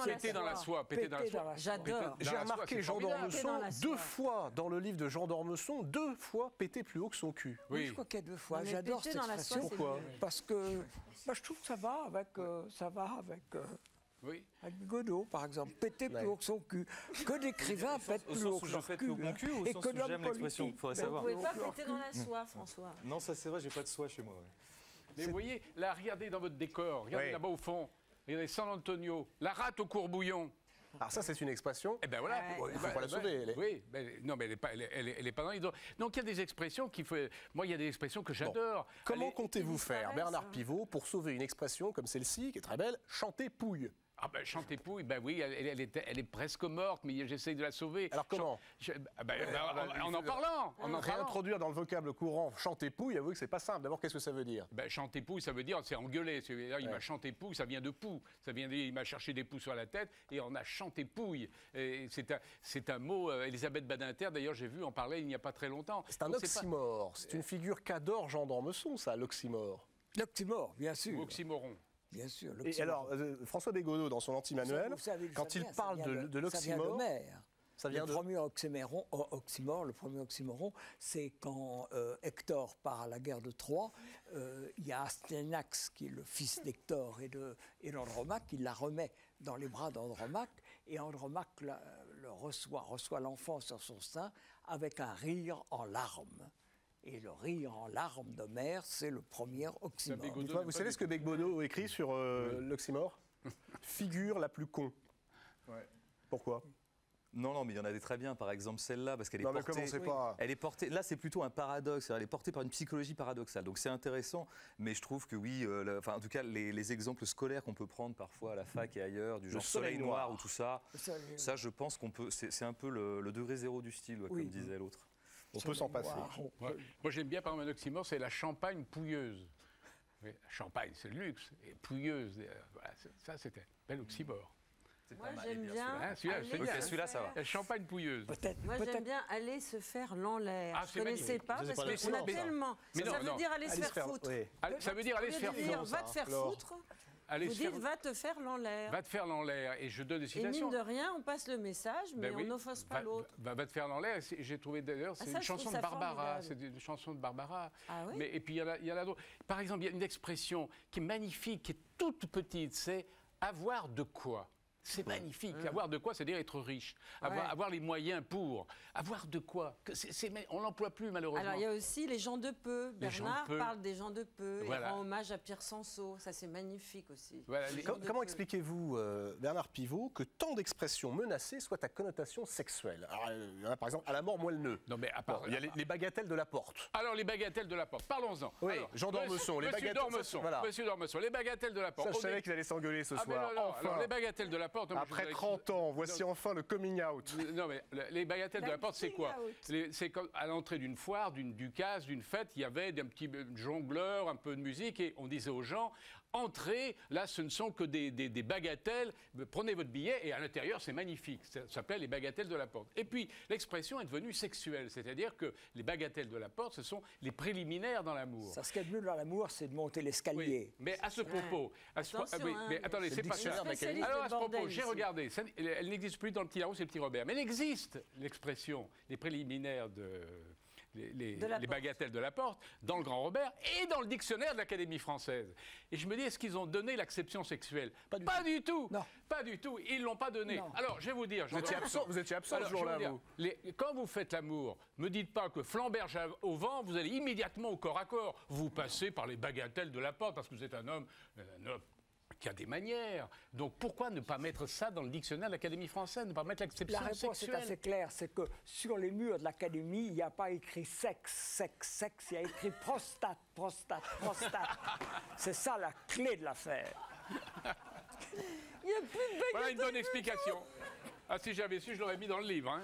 Péter dans la soie. J'adore. J'ai remarqué Jean d'Ormesson 2 fois dans le livre de Jean d'Ormesson, 2 fois péter plus haut que son cul. Oui, je crois qu'il y a 2 fois. J'adore cette expression. Pourquoi ? Parce que... je trouve que ça va avec Godot, par exemple. Péter plus haut que son cul. Que d'écrivains pètent plus haut que leur cul. Et que j'aime l'expression, il faudrait savoir. Vous ne pouvez pas péter dans la soie, François. Non, ça c'est vrai, j'ai pas de soie chez moi. Mais vous voyez, là, regardez dans votre décor, regardez là-bas au fond, regardez San Antonio, la rate au courbouillon. Alors ça, c'est une expression. Eh ben voilà. Il ne faut pas la sauver. Oui, non, mais elle n'est pas dans les dos. Donc il y a des expressions qui... Moi, il y a des expressions que j'adore. Bon. Comment comptez-vous faire, Bernard Pivot, pour sauver une expression comme celle-ci, qui est très belle, chanter pouille ? Ah ben chanter pouille, ben oui, elle est presque morte, mais j'essaye de la sauver. Alors comment ? En en parlant. Réintroduire dans le vocable courant chanter pouille, avouez que c'est pas simple. D'abord, qu'est-ce que ça veut dire ? Chanter pouille, ça veut dire, c'est engueuler. Il m'a chanté pouille, ça vient de poux. Ça vient de, il m'a cherché des poux sur la tête et on a chanté pouille. C'est un mot, Elisabeth Badinter, d'ailleurs, j'ai vu en parler il n'y a pas très longtemps. C'est un oxymore. C'est une figure qu'adore Jean d'Ormesson, ça, l'oxymore. L'oxymore, bien sûr. Oxymoron. Bien sûr. Et alors, François Bégodeau, dans son anti-manuel, quand il parle de l'oxymore... Ça vient de le premier oxymoron, c'est quand Hector part à la guerre de Troie. Il y a Astyanax, qui est le fils d'Hector et d'Andromaque, qui la remet dans les bras d'Andromaque. Et Andromaque reçoit l'enfant sur son sein avec un rire en larmes. Et le rire en larmes d'Homère, c'est le premier oxymore. Vous savez ce que Bégodeau écrit sur l'oxymore ? Figure la plus con. Ouais. Pourquoi ? Non, mais il y en a des très bien, par exemple celle-là, parce qu'elle est portée... Elle est portée... Là, c'est plutôt un paradoxe, elle est portée par une psychologie paradoxale, donc c'est intéressant, mais je trouve que oui, en tout cas, les exemples scolaires qu'on peut prendre parfois à la fac et ailleurs, du genre Soleil noir ou tout ça, ça, je pense qu'on peut... C'est un peu le degré zéro du style, comme disait l'autre. On peut s'en passer. Ouais. Moi, j'aime bien, par exemple, un oxymore, c'est la champagne pouilleuse. Oui, la champagne, c'est le luxe, et pouilleuse, voilà, ça, c'était un bel oxymore. Moi, j'aime bien. Celui-là, ça va. La champagne pouilleuse. Moi, j'aime bien aller se faire l'enlair. Je ne connaissais pas, parce qu'on a tellement. Ça veut dire aller se faire foutre. Ça veut dire aller se faire foutre. Va te faire foutre. Vous dites va te faire l'enlair. Va te faire l'enlair. Et je donne des citations. Et mine de rien, on passe le message, mais on n'offense pas l'autre. Va te faire l'enlair. J'ai trouvé d'ailleurs, c'est une chanson de Barbara. C'est une chanson de Barbara. Et puis il y en a d'autres. Par exemple, il y a une expression qui est magnifique, qui est toute petite, c'est avoir de quoi. C'est magnifique. Avoir de quoi, c'est-à-dire être riche. Avoir les moyens pour. Avoir de quoi. On ne l'emploie plus, malheureusement. Alors, il y a aussi les gens de peu. Bernard parle des gens de peu. Il rend hommage à Pierre Sanso. Ça, c'est magnifique aussi. Voilà, comment expliquez-vous, Bernard Pivot, que tant d'expressions menacées soient à connotation sexuelle ? Alors, il y en a, par exemple, à la mort moelleux. Non, mais à part, il y a les bagatelles de la porte. Alors, les bagatelles de la porte. Parlons-en. Oui, Jean d'Ormesson. Monsieur D'Ormesson. Les bagatelles de la porte. Ça, je savais qu'ils allaient s'engueuler ce soir. Alors, les bagatelles de la porte. Après 30 ans, voici enfin le coming out. Non, mais les bagatelles de la porte, c'est quoi ? C'est comme à l'entrée d'une foire, d'une ducasse, d'une fête, il y avait des petits jongleurs, un peu de musique, et on disait aux gens, entrez, là, ce ne sont que des bagatelles, prenez votre billet, et à l'intérieur, c'est magnifique. Ça s'appelle les bagatelles de la porte. Et puis, l'expression est devenue sexuelle, c'est-à-dire que les bagatelles de la porte, ce sont les préliminaires dans l'amour. Ce qu'il y a de mieux dans l'amour, c'est de monter l'escalier. Oui, mais à ce propos... mais attendez, c'est pas ça. Alors, à ce propos, j'ai regardé, elle n'existe plus dans le Petit Larousse et le Petit Robert, mais elle existe, l'expression, les préliminaires les bagatelles de la porte, dans le Grand Robert et dans le dictionnaire de l'Académie française. Et je me dis, est-ce qu'ils ont donné l'acception sexuelle? Pas du tout. Non. Pas du tout. Ils ne l'ont pas donné. Non. Alors, je vais vous dire... Vous étiez absent ce jour-là, vous. Quand vous faites l'amour, ne me dites pas que flambèrge au vent, vous allez immédiatement au corps à corps. Vous passez par les bagatelles de la porte, parce que vous êtes un homme qui a des manières. Donc pourquoi ne pas mettre ça dans le dictionnaire de l'Académie française, ne pas mettre l'acception sexuelle? La réponse est assez claire, c'est que sur les murs de l'Académie, il n'y a pas écrit sexe, sexe, sexe, il y a écrit prostate, prostate, prostate. C'est ça la clé de l'affaire. Il n'y a plus de baguette. Voilà une bonne explication. Ah, si j'avais su, je l'aurais mis dans le livre. Hein.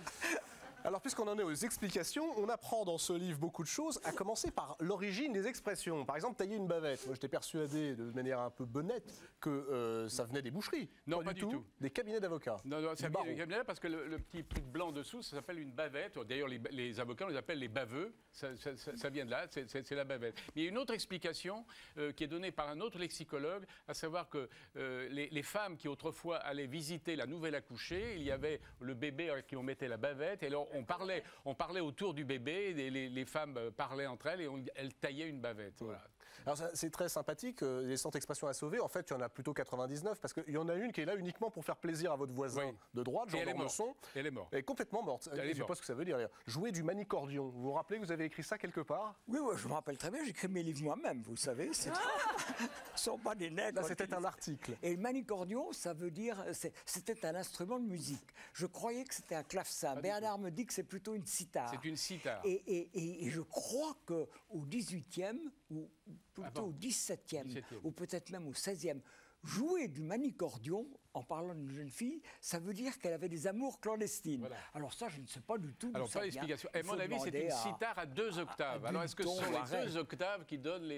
Alors, puisqu'on en est aux explications, on apprend dans ce livre beaucoup de choses, à commencer par l'origine des expressions. Par exemple, tailler une bavette. Moi, j'étais persuadé, de manière un peu bonnette, que ça venait des boucheries. Non, pas du tout. Des cabinets d'avocats. Non, c'est des cabinets parce que le petit truc blanc dessous, ça s'appelle une bavette. D'ailleurs, les avocats, on les appelle les baveux. Ça vient de là, c'est la bavette. Mais il y a une autre explication qui est donnée par un autre lexicologue, à savoir que les femmes qui autrefois allaient visiter la nouvelle accouchée, il y avait le bébé à qui on mettait la bavette, et alors on parlait autour du bébé, et les femmes parlaient entre elles, et elles taillaient une bavette. Voilà. Alors c'est très sympathique, les 100 expressions à sauver, en fait il y en a plutôt 99, parce qu'il y en a une qui est là uniquement pour faire plaisir à votre voisin de droite, Jean d'Ormesson. Elle est morte. Elle est complètement morte. Je ne sais pas ce que ça veut dire. Jouer du manicordion. Vous vous rappelez que vous avez écrit ça quelque part? Oui, je me rappelle très bien, j'écris mes livres moi-même, vous savez. Ce ne sont pas des nègres. Là, c'était un article. Et le manicordion, ça veut dire, c'était un instrument de musique. Je croyais que c'était un clavecin. Bernard me dit que c'est plutôt une cithare. C'est une cithare. Et je crois qu'au XVIIIe, ou plutôt au XVIIe, ou peut-être même au XVIe, jouer du manicordion, en parlant d'une jeune fille, ça veut dire qu'elle avait des amours clandestines. Voilà. Alors ça, je ne sais pas du tout. Alors, pas l'explication. À mon avis, c'est une cithare à 2 octaves. Alors, est-ce que ce sont les 2 octaves qui donnent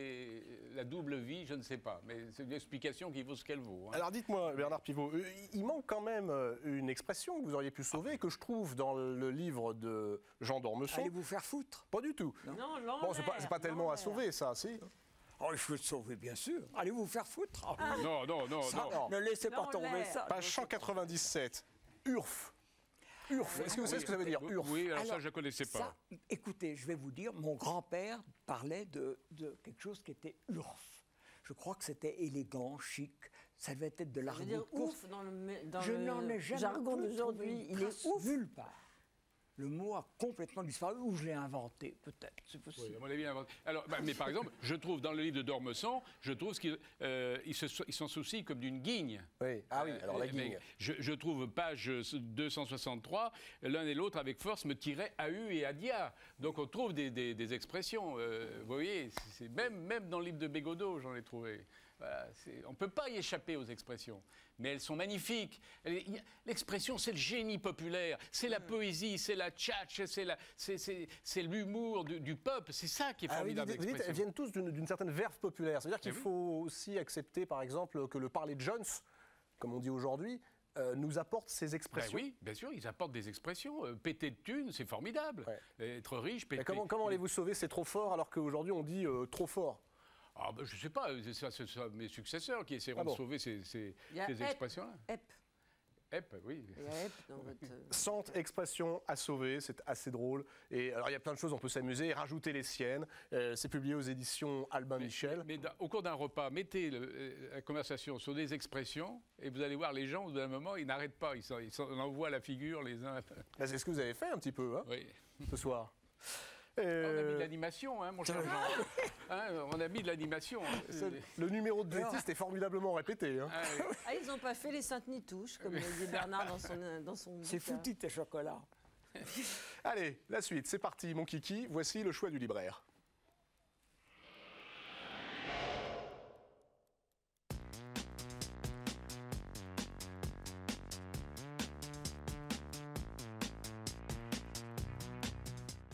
la double vie? Je ne sais pas. Mais c'est une explication qui vaut ce qu'elle vaut. Hein. Alors, dites-moi, Bernard Pivot, il manque quand même une expression que vous auriez pu sauver, que je trouve dans le livre de Jean d'Ormesson. Allez vous faire foutre? Pas du tout. Non, bon, c'est pas tellement à sauver, ça, si? Oh, il faut le sauver, bien sûr. Allez vous faire foutre. Non. Ne laissez pas tomber ça. Page 197. URF. URF. Est-ce que vous savez ce que ça veut dire, URF? Oui, alors ça, je ne connaissais pas. Ça, écoutez, je vais vous dire, mon grand-père parlait de quelque chose qui était URF. Je crois que c'était élégant, chic. Ça devait être de l'argot. Ça veut dire ouf dans je n'en ai jamais jargon d'aujourd'hui. Il est ouf. Nulle part. Le mot a complètement disparu, ou je l'ai inventé, peut-être, c'est possible. Oui, à mon avis, inventé. Alors, mais par exemple, je trouve dans le livre de d'Ormesson, je trouve qu'ils s'en soucient comme d'une guigne. Oui, ah oui, alors la guigne. Je trouve page 263, l'un et l'autre avec force me tiraient à U et à dia. Donc on trouve des expressions. Vous voyez, même dans le livre de Bégodeau, j'en ai trouvé. Voilà, on ne peut pas y échapper aux expressions, mais elles sont magnifiques. L'expression, c'est le génie populaire, c'est la poésie, c'est la tchatch, c'est l'humour du peuple. C'est ça qui est formidable. Vous dites, elles viennent tous d'une certaine verve populaire. C'est-à-dire qu'il faut aussi accepter, par exemple, que le parler Jones, comme on dit aujourd'hui, nous apporte ces expressions. Oui, bien sûr, ils apportent des expressions. Péter de thunes, c'est formidable. Ouais. Être riche, péter... Comment allez-vous sauver c'est trop fort, alors qu'aujourd'hui on dit trop fort? Ah ben, je ne sais pas, c'est mes successeurs qui essaieront de sauver ces expressions-là. EP, oui. Il y a EP dans votre... 100 expressions à sauver, c'est assez drôle. Et alors il y a plein de choses, on peut s'amuser, rajouter les siennes. C'est publié aux éditions Albin Michel. Mais au cours d'un repas, mettez la conversation sur des expressions et vous allez voir les gens, au bout d'un moment, ils n'arrêtent pas. Ils s'en envoient la figure les uns. C'est ce que vous avez fait un petit peu, hein, oui. Ce soir. On a mis de l'animation, hein, mon cher Jean. On a mis de l'animation. Le numéro de Vétiste est formidablement répété. Hein. Ils n'ont pas fait les saintes nitouches, comme dit Bernard dans son C'est foutu tes chocolats. Allez, la suite, c'est parti, mon kiki. Voici le choix du libraire.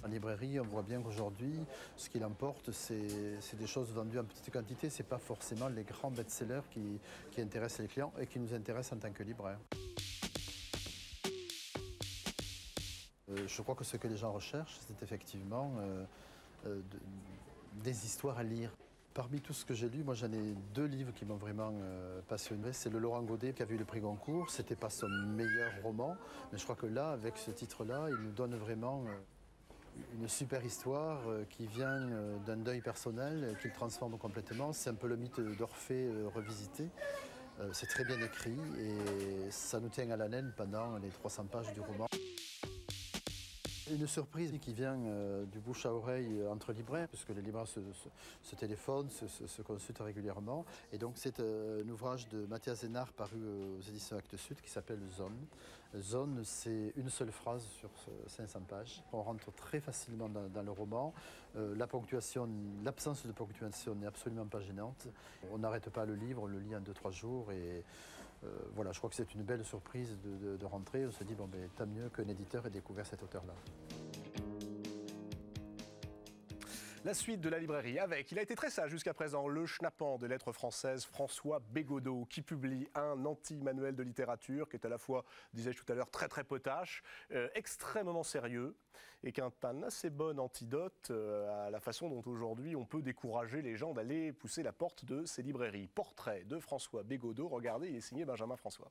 En librairie, on voit bien qu'aujourd'hui, ce qu'il emporte, c'est des choses vendues en petite quantité. Ce n'est pas forcément les grands best-sellers qui intéressent les clients et qui nous intéressent en tant que libraire. Je crois que ce que les gens recherchent, c'est effectivement des histoires à lire. Parmi tout ce que j'ai lu, moi j'en ai 2 livres qui m'ont vraiment passionné. C'est le Laurent Godet qui a eu le prix Goncourt. Ce n'était pas son meilleur roman, mais je crois que là, avec ce titre-là, il nous donne vraiment... une super histoire qui vient d'un deuil personnel, qu'il transforme complètement. C'est un peu le mythe d'Orphée revisité. C'est très bien écrit et ça nous tient à l'haleine pendant les 300 pages du roman. Une surprise qui vient du bouche à oreille entre libraires, puisque les libraires se téléphonent, se consultent régulièrement. Et donc c'est un ouvrage de Mathias Hénard paru aux éditions Actes Sud qui s'appelle Zone. Zone, c'est une seule phrase sur 500 pages. On rentre très facilement dans le roman. La ponctuation, l'absence de ponctuation n'est absolument pas gênante. On n'arrête pas le livre, on le lit en 2-3 jours et voilà, je crois que c'est une belle surprise de rentrer. On se dit, bon, ben, tant mieux qu'un éditeur ait découvert cet auteur-là. La suite de la librairie avec, il a été très sage jusqu'à présent, le schnappant des lettres françaises François Bégodeau, qui publie un anti-manuel de littérature qui est à la fois, disais-je tout à l'heure, très très potache, extrêmement sérieux, et qui est un assez bon antidote à la façon dont aujourd'hui on peut décourager les gens d'aller pousser la porte de ces librairies. Portrait de François Bégodeau, regardez, il est signé Benjamin François.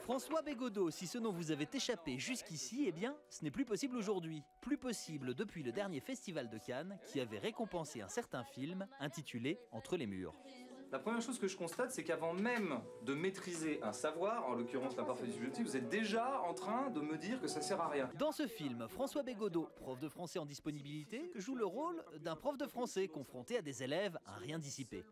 François Bégodeau, si ce nom vous avait échappé jusqu'ici, eh bien, ce n'est plus possible aujourd'hui. Plus possible depuis le dernier festival de Cannes qui avait récompensé un certain film intitulé Entre les murs. La première chose que je constate, c'est qu'avant même de maîtriser un savoir, en l'occurrence l'imparfait subjectif, vous êtes déjà en train de me dire que ça sert à rien. Dans ce film, François Bégodeau, prof de français en disponibilité, joue le rôle d'un prof de français confronté à des élèves à rien dissipé.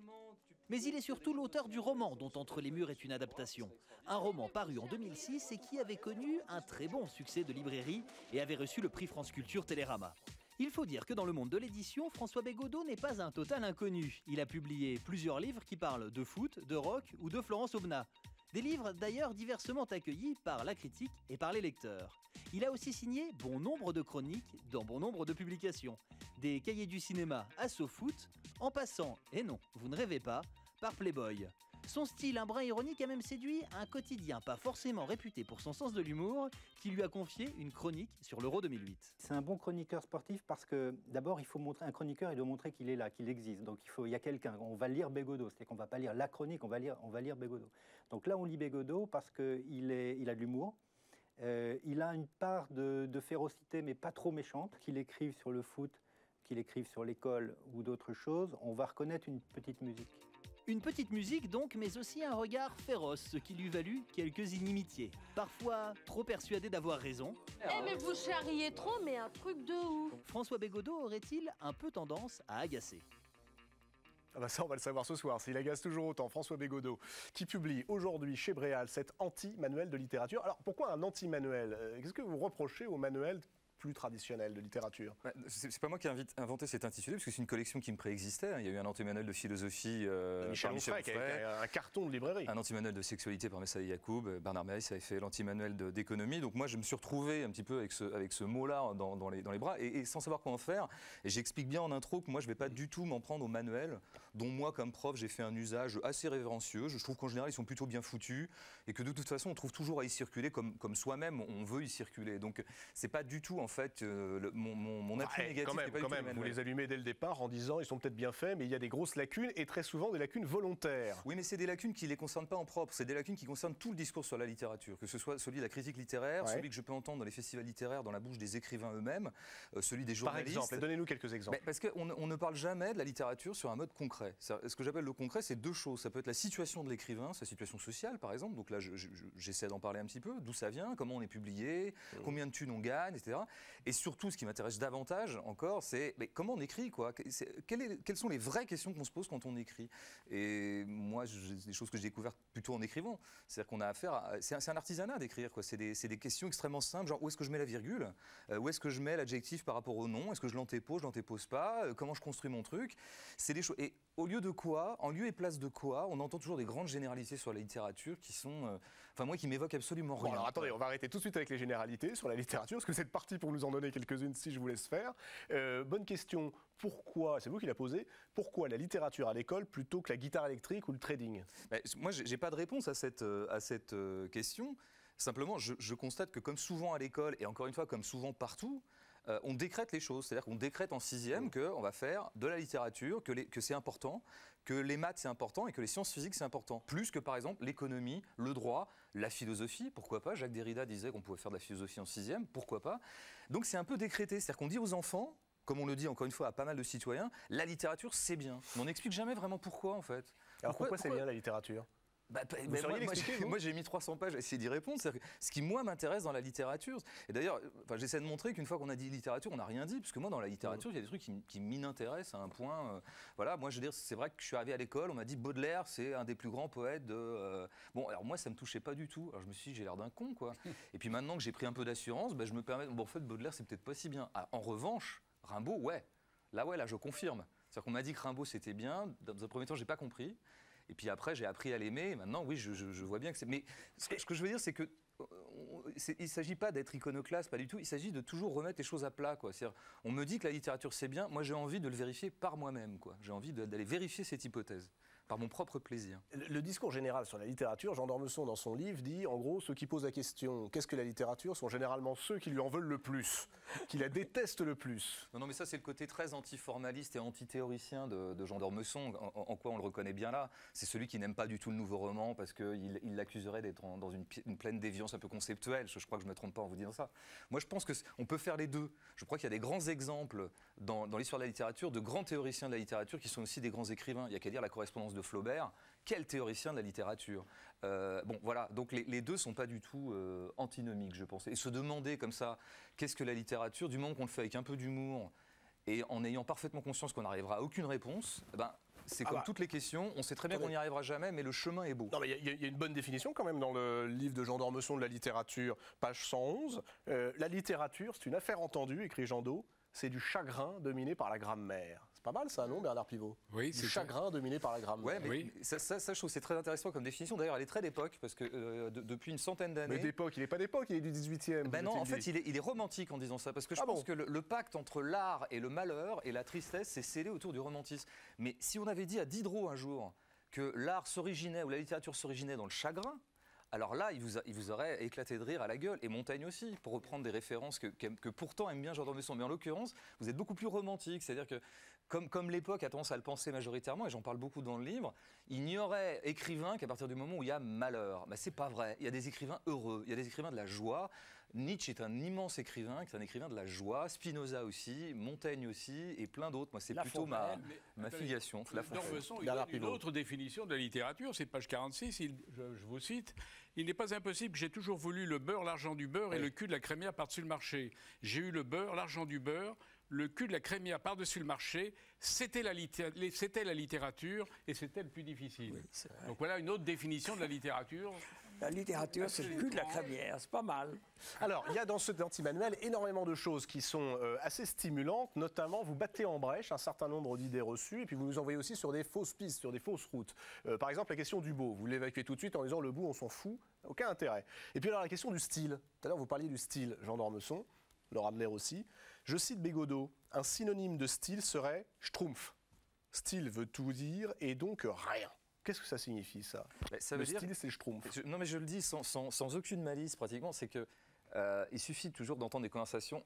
Mais il est surtout l'auteur du roman dont Entre les murs est une adaptation. Un roman paru en 2006 et qui avait connu un très bon succès de librairie et avait reçu le prix France Culture Télérama. Il faut dire que dans le monde de l'édition, François Bégodeau n'est pas un total inconnu. Il a publié plusieurs livres qui parlent de foot, de rock ou de Florence Aubenas. Des livres d'ailleurs diversement accueillis par la critique et par les lecteurs. Il a aussi signé bon nombre de chroniques dans bon nombre de publications. Des cahiers du cinéma à SoFoot, en passant, et non, vous ne rêvez pas, par Playboy. Son style, un brin ironique, a même séduit un quotidien pas forcément réputé pour son sens de l'humour, qui lui a confié une chronique sur l'Euro 2008. C'est un bon chroniqueur sportif parce que d'abord il faut montrer un chroniqueur, il doit montrer qu'il est là, qu'il existe. Donc il y a quelqu'un. On va lire Bégodeau, c'est-à-dire qu'on va pas lire la chronique, on va lire Bégodeau. Donc là on lit Bégodeau parce qu'il a de l'humour. Il a une part de férocité, mais pas trop méchante. Qu'il écrive sur le foot, qu'il écrive sur l'école ou d'autres choses, on va reconnaître une petite musique. Une petite musique donc, mais aussi un regard féroce, ce qui lui valut quelques inimitiés. Parfois trop persuadé d'avoir raison. Eh mais vous charriez trop, mais un truc de ouf. François Bégodeau aurait-il un peu tendance à agacer? Ah bah ça, on va le savoir ce soir, s'il agace toujours autant. François Bégodeau, qui publie aujourd'hui chez Bréal cet anti-manuel de littérature. Alors, pourquoi un anti-manuel? Qu'est-ce que vous reprochez au manuel plus traditionnel de littérature? C'est pas moi qui ai inventé cet intitulé, parce que c'est une collection qui me préexistait. Il y a eu un anti-manuel de philosophie Michel Onfray, qui a un carton de librairie. Un anti-manuel de sexualité par Messaï Yacoub. Bernard Méris avait fait l'anti-manuel d'économie. Donc moi, je me suis retrouvé un petit peu avec ce mot-là dans les bras, et sans savoir quoi en faire. Et j'explique bien en intro que moi, je ne vais pas du tout m'en prendre au manuel, dont moi, comme prof, j'ai fait un usage assez révérencieux. Je trouve qu'en général, ils sont plutôt bien foutus, et que de toute façon, on trouve toujours à y circuler comme soi-même, on veut y circuler. Donc c'est pas du tout, en fait, mon appui négatif. Quand même, vous les allumez dès le départ en disant ils sont peut-être bien faits, mais il y a des grosses lacunes, et très souvent des lacunes volontaires. Oui, mais c'est des lacunes qui ne les concernent pas en propre, c'est des lacunes qui concernent tout le discours sur la littérature, que ce soit celui de la critique littéraire, celui que je peux entendre dans les festivals littéraires, dans la bouche des écrivains eux-mêmes, celui des journalistes. Par exemple, donnez-nous quelques exemples. Parce qu'on ne parle jamais de la littérature sur un mode concret. Ce que j'appelle le concret, c'est deux choses. Ça peut être la situation de l'écrivain, sa situation sociale, par exemple. Donc là, j'essaie d'en parler un petit peu. D'où ça vient, comment on est publié, combien de thunes on gagne, etc. Et surtout, ce qui m'intéresse davantage encore, c'est comment on écrit, quoi. Quelles sont les vraies questions qu'on se pose quand on écrit? Et moi, c'est des choses que j'ai découvertes plutôt en écrivant. C'est-à-dire qu'on a affaire à... C'est un artisanat d'écrire, quoi. C'est des questions extrêmement simples, genre où est-ce que je mets la virgule, où est-ce que je mets l'adjectif par rapport au nom, est-ce que je l'antépose pas, comment je construis mon truc. C'est des choses... Et au lieu de quoi, en lieu et place de quoi, on entend toujours des grandes généralités sur la littérature qui sont... Enfin, moi, qui m'évoquent absolument rien. Alors, attendez, on va arrêter tout de suite avec les généralités sur la littérature, parce que vous êtes parti pour nous en donner quelques-unes, si je vous laisse faire. Bonne question, pourquoi, c'est vous qui la posez, pourquoi la littérature à l'école plutôt que la guitare électrique ou le trading? Moi, j'ai pas de réponse à cette question. Simplement, je constate que comme souvent à l'école, et encore une fois, comme souvent partout, on décrète les choses. C'est-à-dire qu'on décrète en 6e qu'on va faire de la littérature, que c'est important, que les maths c'est important et que les sciences physiques c'est important. Plus que par exemple l'économie, le droit, la philosophie, pourquoi pas. Jacques Derrida disait qu'on pouvait faire de la philosophie en 6e, pourquoi pas. Donc c'est un peu décrété. C'est-à-dire qu'on dit aux enfants, comme on le dit encore une fois à pas mal de citoyens, la littérature c'est bien. Mais on n'explique jamais vraiment pourquoi en fait. Alors pourquoi c'est bien la littérature ? Moi j'ai mis 300 pages à essayer d'y répondre. Ce qui moi m'intéresse dans la littérature, et d'ailleurs j'essaie de montrer qu'une fois qu'on a dit littérature, on n'a rien dit, parce que moi dans la littérature il y a des trucs qui m'intéressent à un point. Voilà, moi je veux dire, c'est vrai que je suis arrivé à l'école, on m'a dit Baudelaire c'est un des plus grands poètes de... Bon alors moi ça me touchait pas du tout, alors je me suis dit j'ai l'air d'un con quoi. Et puis maintenant que j'ai pris un peu d'assurance, je me permets, bon en fait Baudelaire c'est peut-être pas si bien. Ah, en revanche, Rimbaud ouais, là je confirme. C'est-à-dire qu'on m'a dit que Rimbaud c'était bien, dans un premier temps j'ai pas compris. Et puis après, j'ai appris à l'aimer. Et maintenant, oui, je vois bien que c'est... Mais ce que je veux dire, c'est que il ne s'agit pas d'être iconoclaste, pas du tout. Il s'agit de toujours remettre les choses à plat, quoi. C'est-à-dire, on me dit que la littérature, c'est bien. Moi, j'ai envie de le vérifier par moi-même, quoi. J'ai envie d'aller vérifier cette hypothèse, par mon propre plaisir. Le discours général sur la littérature, Jean d'Ormesson, dans son livre, dit, en gros, ceux qui posent la question « Qu'est-ce que la littérature » sont généralement ceux qui lui en veulent le plus, qui la détestent le plus. Non, mais ça, c'est le côté très anti-formaliste et anti-théoricien de Jean d'Ormesson, en quoi on le reconnaît bien là. C'est celui qui n'aime pas du tout le nouveau roman parce qu'il l'accuserait d'être dans une pleine déviance un peu conceptuelle. Je crois que je ne me trompe pas en vous disant ça. Moi, je pense qu'on peut faire les deux. Je crois qu'il y a des grands exemples dans l'histoire de la littérature, de grands théoriciens de la littérature qui sont aussi des grands écrivains. Il n'y a qu'à lire la correspondance de Flaubert. Quel théoricien de la littérature. Bon, voilà, donc les deux ne sont pas du tout antinomiques, je pense. Et se demander comme ça, qu'est-ce que la littérature, du moment qu'on le fait avec un peu d'humour et en ayant parfaitement conscience qu'on n'arrivera à aucune réponse, c'est comme toutes les questions, on sait très bien qu'on n'y arrivera jamais, mais le chemin est beau. Non, mais il y a une bonne définition quand même dans le livre de Jean d'Ormesson de la littérature, page 111. La littérature, c'est une affaire entendue, écrit Jean d'O, c'est du chagrin dominé par la grammaire. C'est pas mal ça, non, Bernard Pivot? Oui, du chagrin dominé par la grammaire. Ouais, mais oui. ça, je trouve c'est très intéressant comme définition. D'ailleurs, elle est très d'époque, parce que depuis une centaine d'années... Mais d'époque, il n'est pas d'époque, il est du 18e. Ben non, en fait, il est romantique en disant ça, parce que je pense que le pacte entre l'art et le malheur et la tristesse s'est scellé autour du romantisme. Mais si on avait dit à Diderot un jour que l'art s'originait, ou la littérature s'originait dans le chagrin, alors là, il vous aurait éclaté de rire à la gueule, et Montaigne aussi, pour reprendre des références que pourtant aime bien Jean d'Ormesson. Mais en l'occurrence, vous êtes beaucoup plus romantique, c'est-à-dire que comme l'époque a tendance à le penser majoritairement, et j'en parle beaucoup dans le livre, il n'y aurait écrivain qu'à partir du moment où il y a malheur. Mais c'est pas vrai. Il y a des écrivains heureux, il y a des écrivains de la joie. Nietzsche est un immense écrivain, qui est un écrivain de la joie, Spinoza aussi, Montaigne aussi, et plein d'autres. Moi, c'est plutôt ma filiation. D'Ormesson, il donne une autre définition de la littérature, c'est page 46, je vous cite. Il n'est pas impossible que j'ai toujours voulu le beurre, l'argent du beurre et le cul de la crémière par-dessus le marché. J'ai eu le beurre, l'argent du beurre, le cul de la crémière par-dessus le marché, c'était la littérature et c'était le plus difficile. Oui, donc voilà une autre définition de la littérature. La littérature, c'est le cul de la crémière, c'est pas mal. Alors, il y a dans cet anti-manuel énormément de choses qui sont assez stimulantes, notamment vous battez en brèche un certain nombre d'idées reçues et puis vous nous envoyez aussi sur des fausses pistes, sur des fausses routes. Par exemple, la question du beau, vous l'évacuez tout de suite en disant le beau, on s'en fout, aucun intérêt. Et puis alors la question du style, tout à l'heure vous parliez du style, Jean d'Ormesson, Laura Adler aussi. Je cite Bégodeau, un synonyme de style serait schtroumpf. Style veut tout dire et donc rien. Qu'est-ce que ça signifie ça? Ça le style, c'est schtroumpf. Non, mais je le dis sans aucune malice pratiquement, c'est que il suffit toujours d'entendre des conversations.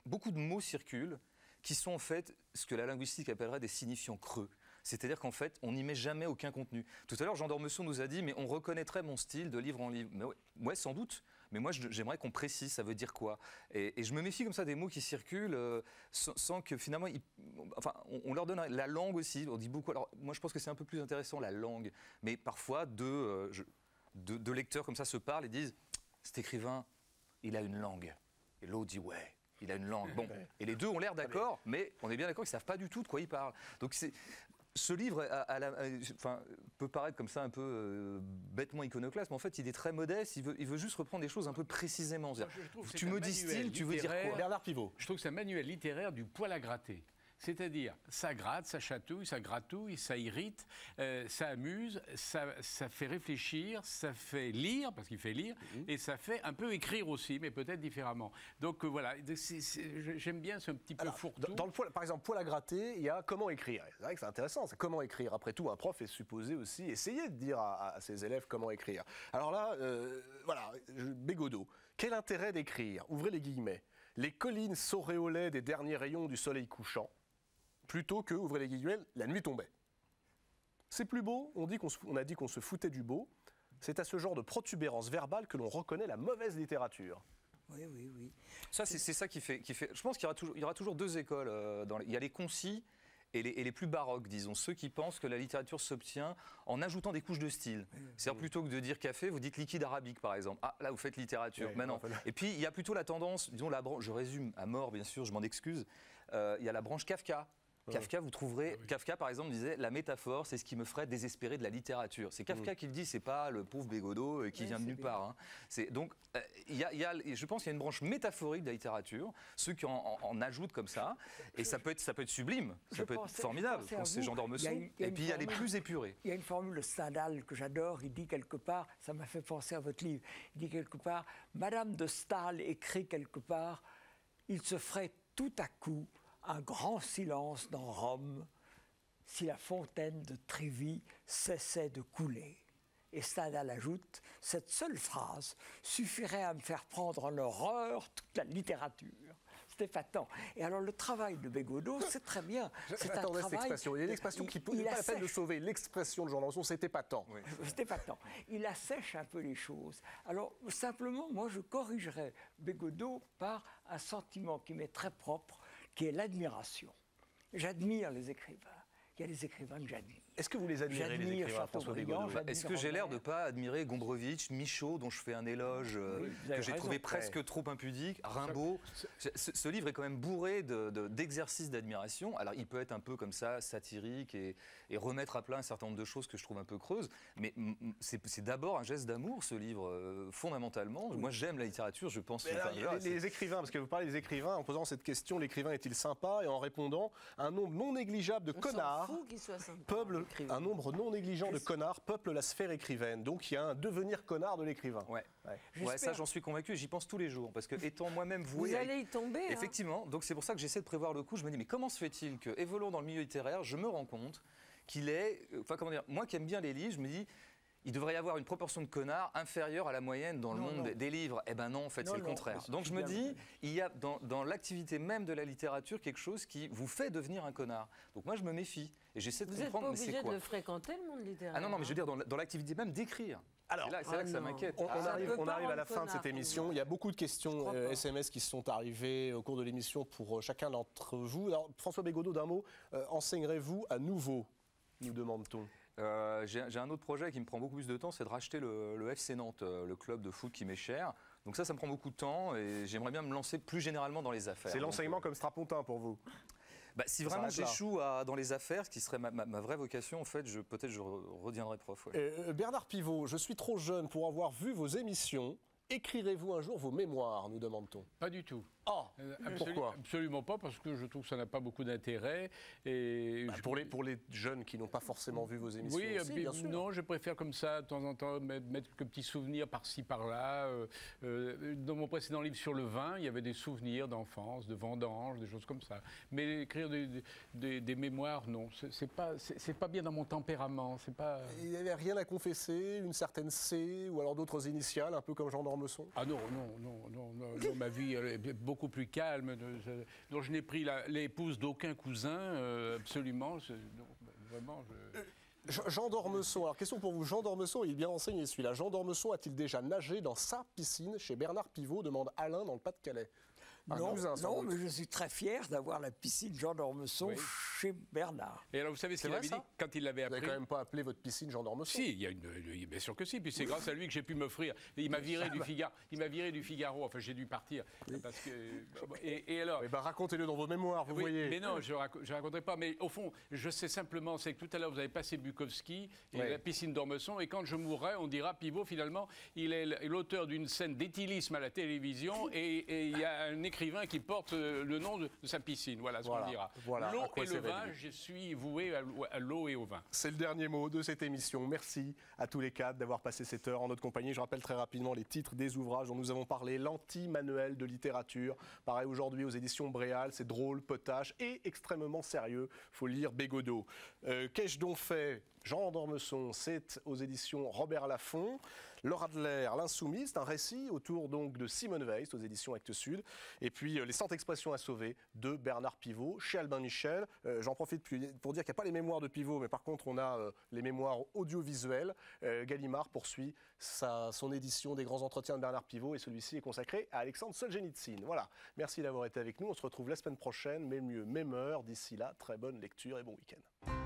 Beaucoup de mots circulent qui sont en fait ce que la linguistique appellerait des signifiants creux. C'est-à-dire qu'en fait, on n'y met jamais aucun contenu. Tout à l'heure, Jean d'Ormesson nous a dit, mais on reconnaîtrait mon style de livre en livre. Mais ouais, sans doute. Mais moi, j'aimerais qu'on précise, ça veut dire quoi. Et je me méfie comme ça des mots qui circulent sans que finalement, on leur donne la langue aussi. On dit beaucoup. Alors, moi, je pense que c'est un peu plus intéressant la langue. Mais parfois, deux lecteurs comme ça se parlent et disent, cet écrivain, il a une langue. Et l'autre dit, ouais. Il a une langue. Bon, et les deux ont l'air d'accord, mais on est bien d'accord qu'ils ne savent pas du tout de quoi ils parlent. Donc ce livre peut paraître comme ça un peu bêtement iconoclaste, mais en fait il est très modeste, il veut juste reprendre des choses un peu précisément. Tu me dis style, tu veux dire quoi? Bernard Pivot. Je trouve que c'est un manuel littéraire du poil à gratter. C'est-à-dire, ça gratte, ça chatouille, ça gratouille, ça irrite, ça amuse, ça fait réfléchir, ça fait lire, parce qu'il fait lire, et ça fait un peu écrire aussi, mais peut-être différemment. Donc voilà, j'aime bien ce petit peu fourre-tout. Dans le poil, par exemple, poil à gratter, il y a comment écrire. C'est vrai que c'est intéressant, c'est comment écrire. Après tout, un prof est supposé aussi essayer de dire à ses élèves comment écrire. Alors là, voilà, Bégodeau, quel intérêt d'écrire? Ouvrez les guillemets. les collines s'auréolaient des derniers rayons du soleil couchant, plutôt que, ouvrez les guillemets, la nuit tombait. C'est plus beau, on a dit qu'on se foutait du beau. C'est à ce genre de protubérance verbale que l'on reconnaît la mauvaise littérature. Oui, oui, oui. Ça, c'est ça qui fait. Je pense qu'il y aura toujours deux écoles. Il y a les concis et les plus baroques, disons, ceux qui pensent que la littérature s'obtient en ajoutant des couches de style. C'est-à-dire plutôt que de dire café, vous dites liquide arabique, par exemple. Ah, là, vous faites littérature. Ouais, maintenant. voilà. Et puis, il y a plutôt la tendance, disons, la branche, je résume à mort, bien sûr, je m'en excuse, il y a la branche Kafka. Kafka, vous trouverez. Kafka, par exemple, disait la métaphore, c'est ce qui me ferait désespérer de la littérature. C'est Kafka qui le dit, c'est pas le pauvre Bégodeau qui vient de nulle part. Hein. Donc, je pense qu'il y a une branche métaphorique de la littérature, ceux qui en ajoutent comme ça, et ça peut être sublime, ça peut être formidable quand c'est Jean d'Ormesson. Et puis il y a les plus épurés. Il y a une formule de Stendhal que j'adore. Il dit quelque part, ça m'a fait penser à votre livre. Il dit quelque part, Madame de Staël écrit quelque part, il se ferait tout à coup un grand silence dans Rome si la fontaine de Trévis cessait de couler. Et Stendhal ajoute, cette seule phrase suffirait à me faire prendre en horreur toute la littérature. C'est épatant. Et alors le travail de Bégodeau, c'est très bien. J'attendais cette expression. Il y a une expression qui n'est pas la peine de sauver. L'expression de Jean d'Ormesson, c'est épatant. Oui. C'est épatant. Il assèche un peu les choses. Alors simplement, moi je corrigerais Bégodeau par un sentiment qui m'est très propre, qui est l'admiration. J'admire les écrivains. Il y a des écrivains que j'admire. Est-ce que vous les admirez, les écrivains, François Bégodeau? Est-ce que j'ai l'air de ne pas admirer Gombrowicz, Michaud, dont je fais un éloge que j'ai trouvé presque trop impudique, Rimbaud? Ce livre est quand même bourré d'exercices d'admiration. Alors, il peut être un peu comme ça, satirique, et remettre à plat un certain nombre de choses que je trouve un peu creuses. Mais c'est d'abord un geste d'amour, ce livre, fondamentalement. Oui. Moi, j'aime la littérature, je pense. Les écrivains, parce que vous parlez des écrivains, en posant cette question, l'écrivain est-il sympa? Et en répondant, un nombre non négligeable de connards peuple, un nombre non négligeant de connards peuple la sphère écrivaine. Donc il y a un devenir connard de l'écrivain. Ouais, ça j'en suis convaincu, j'y pense tous les jours. Parce que étant moi-même voué... Vous allez y tomber. Effectivement, donc c'est pour ça que j'essaie de prévoir le coup. Je me dis, mais comment se fait-il que, évoluant dans le milieu littéraire, je me rends compte qu'il est... Enfin, comment dire, moi qui aime bien les livres, je me dis... Il devrait y avoir une proportion de connards inférieure à la moyenne dans le monde des livres. Eh ben non, en fait, c'est le contraire. Donc je me dis, il y a dans l'activité même de la littérature quelque chose qui vous fait devenir un connard. Donc moi, je me méfie et j'essaie de comprendre. Vous n'êtes pas obligé de le fréquenter, le monde littéraire. Ah non, mais je veux dire, dans l'activité même d'écrire. Alors, c'est là que ça m'inquiète. On arrive à la fin de cette émission. Il y a beaucoup de questions SMS qui sont arrivées au cours de l'émission pour chacun d'entre vous. Alors, François Bégodeau, d'un mot, enseignerez-vous à nouveau, nous demande-t-on? J'ai un autre projet qui me prend beaucoup plus de temps, c'est de racheter le FC Nantes, le club de foot qui m'est cher. Donc ça me prend beaucoup de temps et j'aimerais bien me lancer plus généralement dans les affaires. C'est l'enseignement comme Strapontin pour vous? Si vraiment j'échoue dans les affaires, ce qui serait ma vraie vocation, en fait, peut-être je reviendrai prof. Bernard Pivot, je suis trop jeune pour avoir vu vos émissions. Écrirez-vous un jour vos mémoires, nous demande-t-on? Pas du tout. Pourquoi? Absolument pas, parce que je trouve que ça n'a pas beaucoup d'intérêt. Pour les jeunes qui n'ont pas forcément vu vos émissions aussi, bien sûr. Non, je préfère comme ça, de temps en temps, mettre quelques petits souvenirs par-ci, par-là. Dans mon précédent livre sur le vin, il y avait des souvenirs d'enfance, de vendanges, des choses comme ça. Mais écrire des mémoires, non, c'est pas bien dans mon tempérament. Il n'y avait rien à confesser, une certaine C, ou alors d'autres initiales, un peu comme Jean d'Ormesson? Ah non, ma vie est beaucoup plus calme. Donc je n'ai pris l'épouse d'aucun cousin, absolument. Vraiment, Jean d'Ormesson, alors question pour vous. Jean d'Ormesson, il est bien renseigné celui-là. Jean d'Ormesson a-t-il déjà nagé dans sa piscine chez Bernard Pivot, demande Alain dans le Pas-de-Calais? Non, mais je suis très fier d'avoir la piscine Jean d'Ormesson chez Bernard. Et alors, vous savez ce qu'il avait dit quand il l'avait appris? Vous n'avez quand même pas appelé votre piscine Jean d'Ormesson? Si, bien sûr que si. Puis c'est grâce à lui que j'ai pu m'offrir. Il m'a viré du Figaro. Enfin, j'ai dû partir. Parce que, et alors racontez-le dans vos mémoires, vous voyez. Mais non, je ne raconterai pas. Mais au fond, je sais simplement, c'est que tout à l'heure, vous avez passé Bukowski et la piscine d'Ormesson. Et quand je mourrai, on dira Pivot, finalement, il est l'auteur d'une scène d'éthylisme à la télévision. Et il y a un écrivain qui porte le nom de sa piscine. Voilà ce qu'on dira. L'eau et le vin, je suis voué à l'eau et au vin. C'est le dernier mot de cette émission. Merci à tous les quatre d'avoir passé cette heure en notre compagnie. Je rappelle très rapidement les titres des ouvrages dont nous avons parlé. L'anti-manuel de littérature, pareil aujourd'hui aux éditions Bréal. C'est drôle, potache et extrêmement sérieux. Faut lire Bégodeau. Qu'ai-je donc fait? Jean d'Ormesson, c'est aux éditions Robert Laffont. Laura Adler, L'Insoumise, c'est un récit autour donc de Simone Weil aux éditions Actes Sud. Et puis Les 100 expressions à sauver de Bernard Pivot chez Albin Michel. J'en profite pour dire qu'il n'y a pas les mémoires de Pivot, mais par contre on a les mémoires audiovisuelles. Gallimard poursuit son édition des grands entretiens de Bernard Pivot et celui-ci est consacré à Alexandre Solzhenitsyn. Voilà, merci d'avoir été avec nous. On se retrouve la semaine prochaine, même lieu, même heure. D'ici là, très bonne lecture et bon week-end.